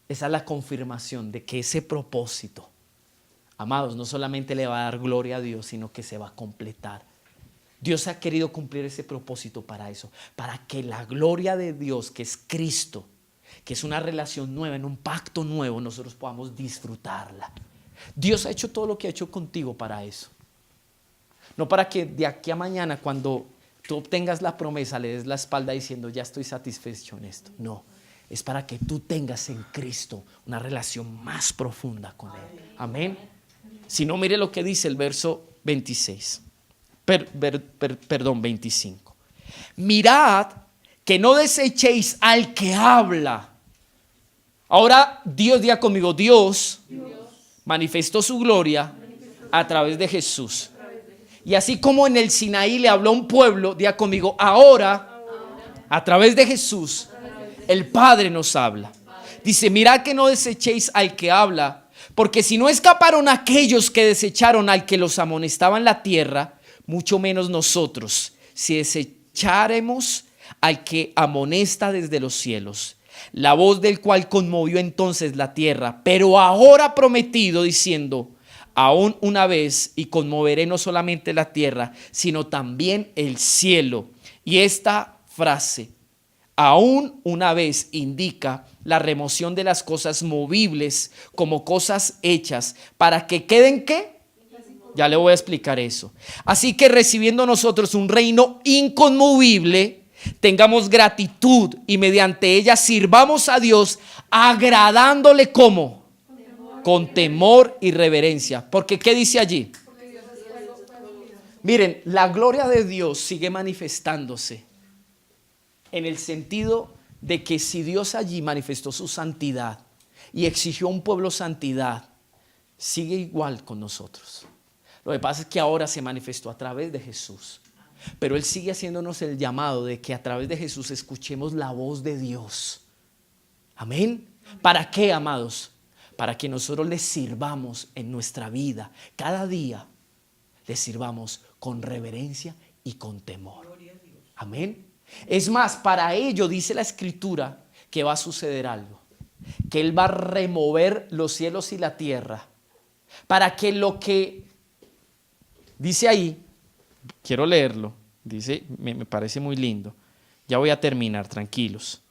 [SPEAKER 1] Esa es la confirmación de que ese propósito, amados, no solamente le va a dar gloria a Dios, sino que se va a completar. Dios ha querido cumplir ese propósito para eso, para que la gloria de Dios, que es Cristo, que es una relación nueva, en un pacto nuevo, nosotros podamos disfrutarla. Dios ha hecho todo lo que ha hecho contigo para eso. No para que de aquí a mañana, cuando tú obtengas la promesa, le des la espalda diciendo, ya estoy satisfecho en esto. No, es para que tú tengas en Cristo una relación más profunda con Él. Amén. Si no, mire lo que dice el verso 26. Perdón, 25. Mirad que no desechéis al que habla. Ahora Dios, diga conmigo, Dios manifestó su gloria a través de Jesús. Y así como en el Sinaí le habló a un pueblo, diga conmigo, ahora a través de Jesús el Padre nos habla. Dice, mirad que no desechéis al que habla, porque si no escaparon aquellos que desecharon al que los amonestaba en la tierra, mucho menos nosotros, si desecharemos al que amonesta desde los cielos, la voz del cual conmovió entonces la tierra, pero ahora ha prometido diciendo, aún una vez, y conmoveré no solamente la tierra, sino también el cielo. Y esta frase, aún una vez, indica la remoción de las cosas movibles como cosas hechas, para que queden ¿qué? Ya le voy a explicar eso. Así que recibiendo nosotros un reino inconmovible, tengamos gratitud y mediante ella sirvamos a Dios agradándole ¿cómo? Con temor y reverencia. Porque ¿qué dice allí? Miren, la gloria de Dios sigue manifestándose en el sentido de que si Dios allí manifestó su santidad y exigió a un pueblo santidad, sigue igual con nosotros. Lo que pasa es que ahora se manifestó a través de Jesús. Pero Él sigue haciéndonos el llamado de que a través de Jesús escuchemos la voz de Dios. Amén. ¿Para qué, amados? Para que nosotros le sirvamos en nuestra vida. Cada día le sirvamos con reverencia y con temor. Amén. Es más, para ello dice la Escritura que va a suceder algo. Que Él va a remover los cielos y la tierra. Para que lo que dice ahí, quiero leerlo, dice, me parece muy lindo. Ya voy a terminar, tranquilos.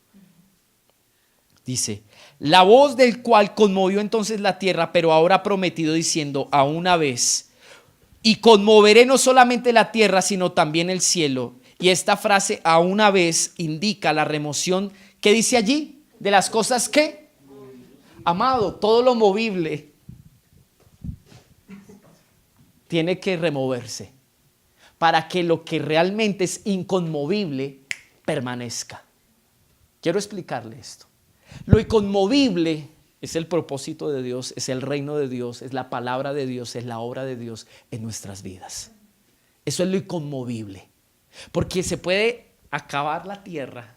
[SPEAKER 1] Dice, la voz del cual conmovió entonces la tierra, pero ahora ha prometido diciendo, a una vez, y conmoveré no solamente la tierra, sino también el cielo. Y esta frase, a una vez, indica la remoción, ¿qué dice allí? De las cosas que, amado, todo lo movible tiene que removerse para que lo que realmente es inconmovible permanezca. Quiero explicarle esto. Lo inconmovible es el propósito de Dios, es el reino de Dios, es la palabra de Dios, es la obra de Dios en nuestras vidas. Eso es lo inconmovible. Porque se puede acabar la tierra,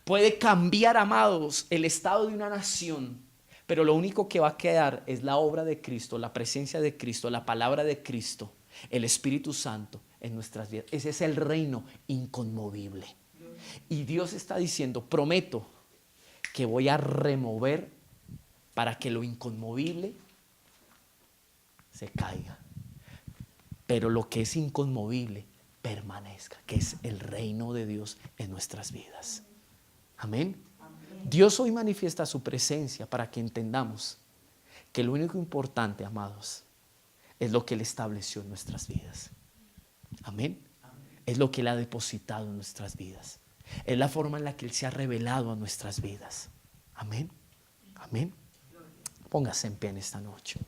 [SPEAKER 1] puede cambiar, amados, el estado de una nación, pero lo único que va a quedar es la obra de Cristo, la presencia de Cristo, la palabra de Cristo, el Espíritu Santo en nuestras vidas. Ese es el reino inconmovible. Y Dios está diciendo, prometo que voy a remover para que lo inconmovible se caiga. Pero lo que es inconmovible permanezca, que es el reino de Dios en nuestras vidas. Amén. Dios hoy manifiesta su presencia para que entendamos que lo único importante, amados, es lo que Él estableció en nuestras vidas. Amén. Es lo que Él ha depositado en nuestras vidas. Es la forma en la que Él se ha revelado a nuestras vidas. Amén. Amén. Póngase en pie en esta noche.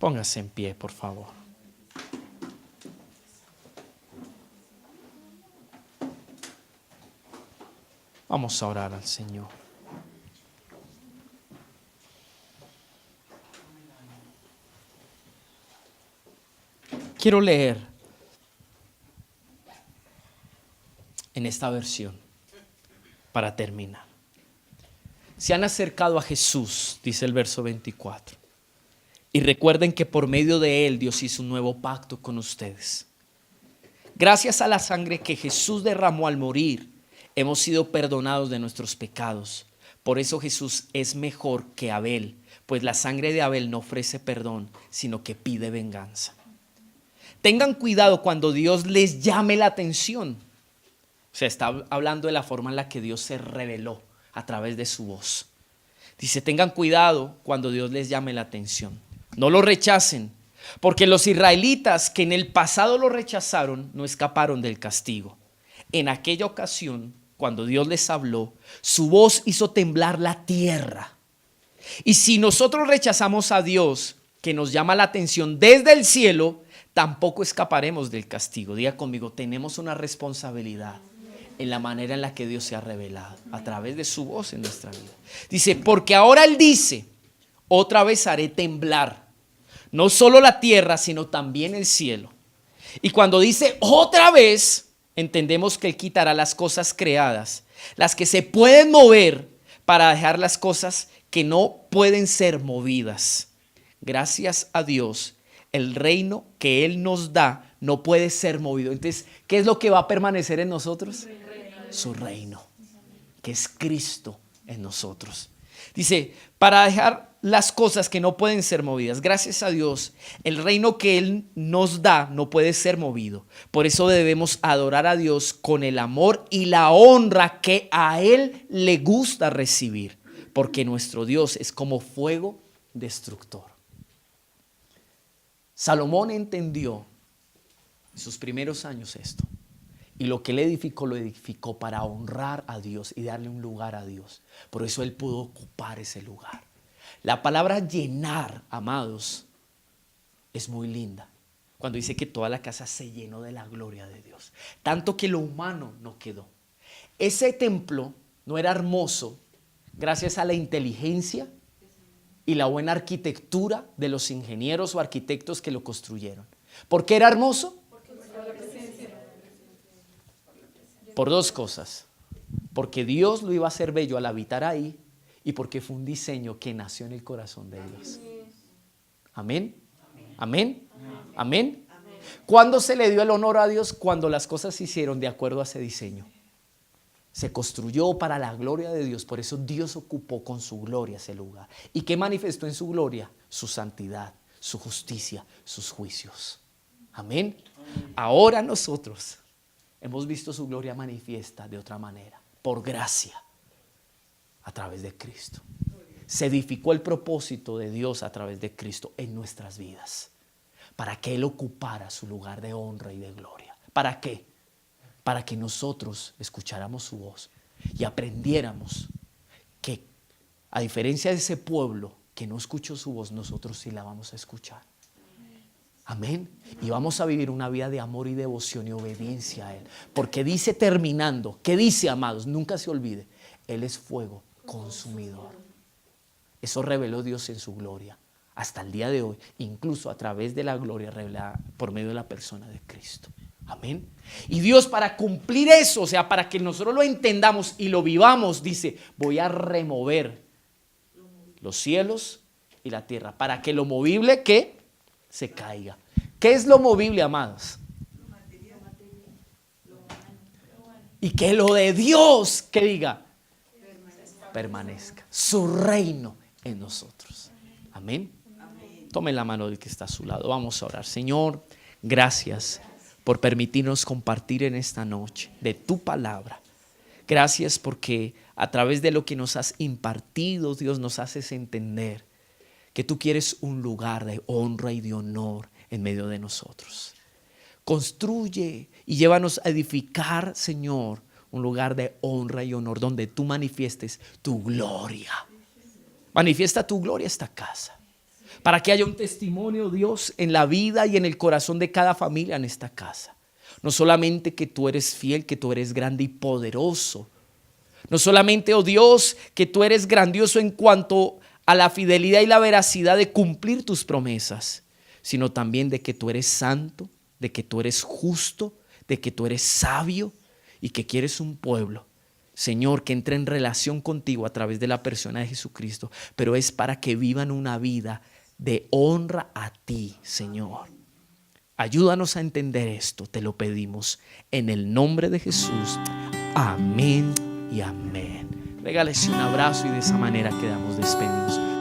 [SPEAKER 1] Póngase en pie, por favor. Vamos a orar al Señor. Quiero leer en esta versión para terminar. Se han acercado a Jesús, dice el verso 24. Y recuerden que por medio de Él Dios hizo un nuevo pacto con ustedes. Gracias a la sangre que Jesús derramó al morir, hemos sido perdonados de nuestros pecados. Por eso Jesús es mejor que Abel, pues la sangre de Abel no ofrece perdón, sino que pide venganza. Tengan cuidado cuando Dios les llame la atención. O sea, está hablando de la forma en la que Dios se reveló a través de su voz. Dice, tengan cuidado cuando Dios les llame la atención. No lo rechacen, porque los israelitas que en el pasado lo rechazaron no escaparon del castigo. En aquella ocasión, cuando Dios les habló, su voz hizo temblar la tierra. Y si nosotros rechazamos a Dios, que nos llama la atención desde el cielo, tampoco escaparemos del castigo. Diga conmigo, tenemos una responsabilidad en la manera en la que Dios se ha revelado, a través de su voz en nuestra vida. Dice, porque ahora Él dice, otra vez haré temblar, no solo la tierra, sino también el cielo. Y cuando dice otra vez, entendemos que Él quitará las cosas creadas, las que se pueden mover, para dejar las cosas que no pueden ser movidas. Gracias a Dios, el reino que Él nos da no puede ser movido. Entonces, ¿qué es lo que va a permanecer en nosotros? Su reino, que es Cristo en nosotros. Dice, para dejar las cosas que no pueden ser movidas. Gracias a Dios, el reino que Él nos da no puede ser movido. Por eso debemos adorar a Dios con el amor y la honra que a Él le gusta recibir. Porque nuestro Dios es como fuego destructor. Salomón entendió en sus primeros años esto. Y lo que él edificó, lo edificó para honrar a Dios y darle un lugar a Dios. Por eso él pudo ocupar ese lugar. La palabra llenar, amados, es muy linda. Cuando dice que toda la casa se llenó de la gloria de Dios. Tanto que lo humano no quedó. Ese templo no era hermoso gracias a la inteligencia y la buena arquitectura de los ingenieros o arquitectos que lo construyeron. ¿Por qué era hermoso? Por dos cosas. Porque Dios lo iba a hacer bello al habitar ahí y porque fue un diseño que nació en el corazón de Dios. Amén. Amén. Amén. ¿Cuándo se le dio el honor a Dios? Cuando las cosas se hicieron de acuerdo a ese diseño. Se construyó para la gloria de Dios. Por eso Dios ocupó con su gloria ese lugar. ¿Y qué manifestó en su gloria? Su santidad, su justicia, sus juicios. Amén. Ahora nosotros hemos visto su gloria manifiesta de otra manera, por gracia, a través de Cristo. Se edificó el propósito de Dios a través de Cristo en nuestras vidas, para que Él ocupara su lugar de honra y de gloria. ¿Para qué? Para que nosotros escucháramos su voz y aprendiéramos que, a diferencia de ese pueblo que no escuchó su voz, nosotros sí la vamos a escuchar. Amén. Y vamos a vivir una vida de amor y devoción y obediencia a Él. Porque dice terminando, ¿qué dice, amados? Nunca se olvide, Él es fuego consumidor. Eso reveló Dios en su gloria hasta el día de hoy, incluso a través de la gloria revelada por medio de la persona de Cristo. Amén. Y Dios, para cumplir eso, o sea, para que nosotros lo entendamos y lo vivamos, dice, voy a remover los cielos y la tierra para que lo movible que se caiga. ¿Qué es lo movible, amados? Y que lo de Dios, que diga, permanezca. Su reino en nosotros. Amén. Tome la mano del que está a su lado. Vamos a orar. Señor, gracias por permitirnos compartir en esta noche de tu palabra. Gracias porque a través de lo que nos has impartido, Dios, nos haces entender que tú quieres un lugar de honra y de honor en medio de nosotros. Construye y llévanos a edificar, Señor, un lugar de honra y honor donde tú manifiestes tu gloria. Manifiesta tu gloria a esta casa. para que haya un testimonio, Dios, en la vida y en el corazón de cada familia en esta casa. No solamente que tú eres fiel, que tú eres grande y poderoso. No solamente, oh Dios, que tú eres grandioso en cuanto a la fidelidad y la veracidad de cumplir tus promesas, sino también de que tú eres santo, de que tú eres justo, de que tú eres sabio y que quieres un pueblo, Señor, que entre en relación contigo a través de la persona de Jesucristo, pero es para que vivan una vida de honra a ti, Señor. Ayúdanos a entender esto, te lo pedimos en el nombre de Jesús. Amén y amén. Regálese un abrazo y de esa manera quedamos despedidos.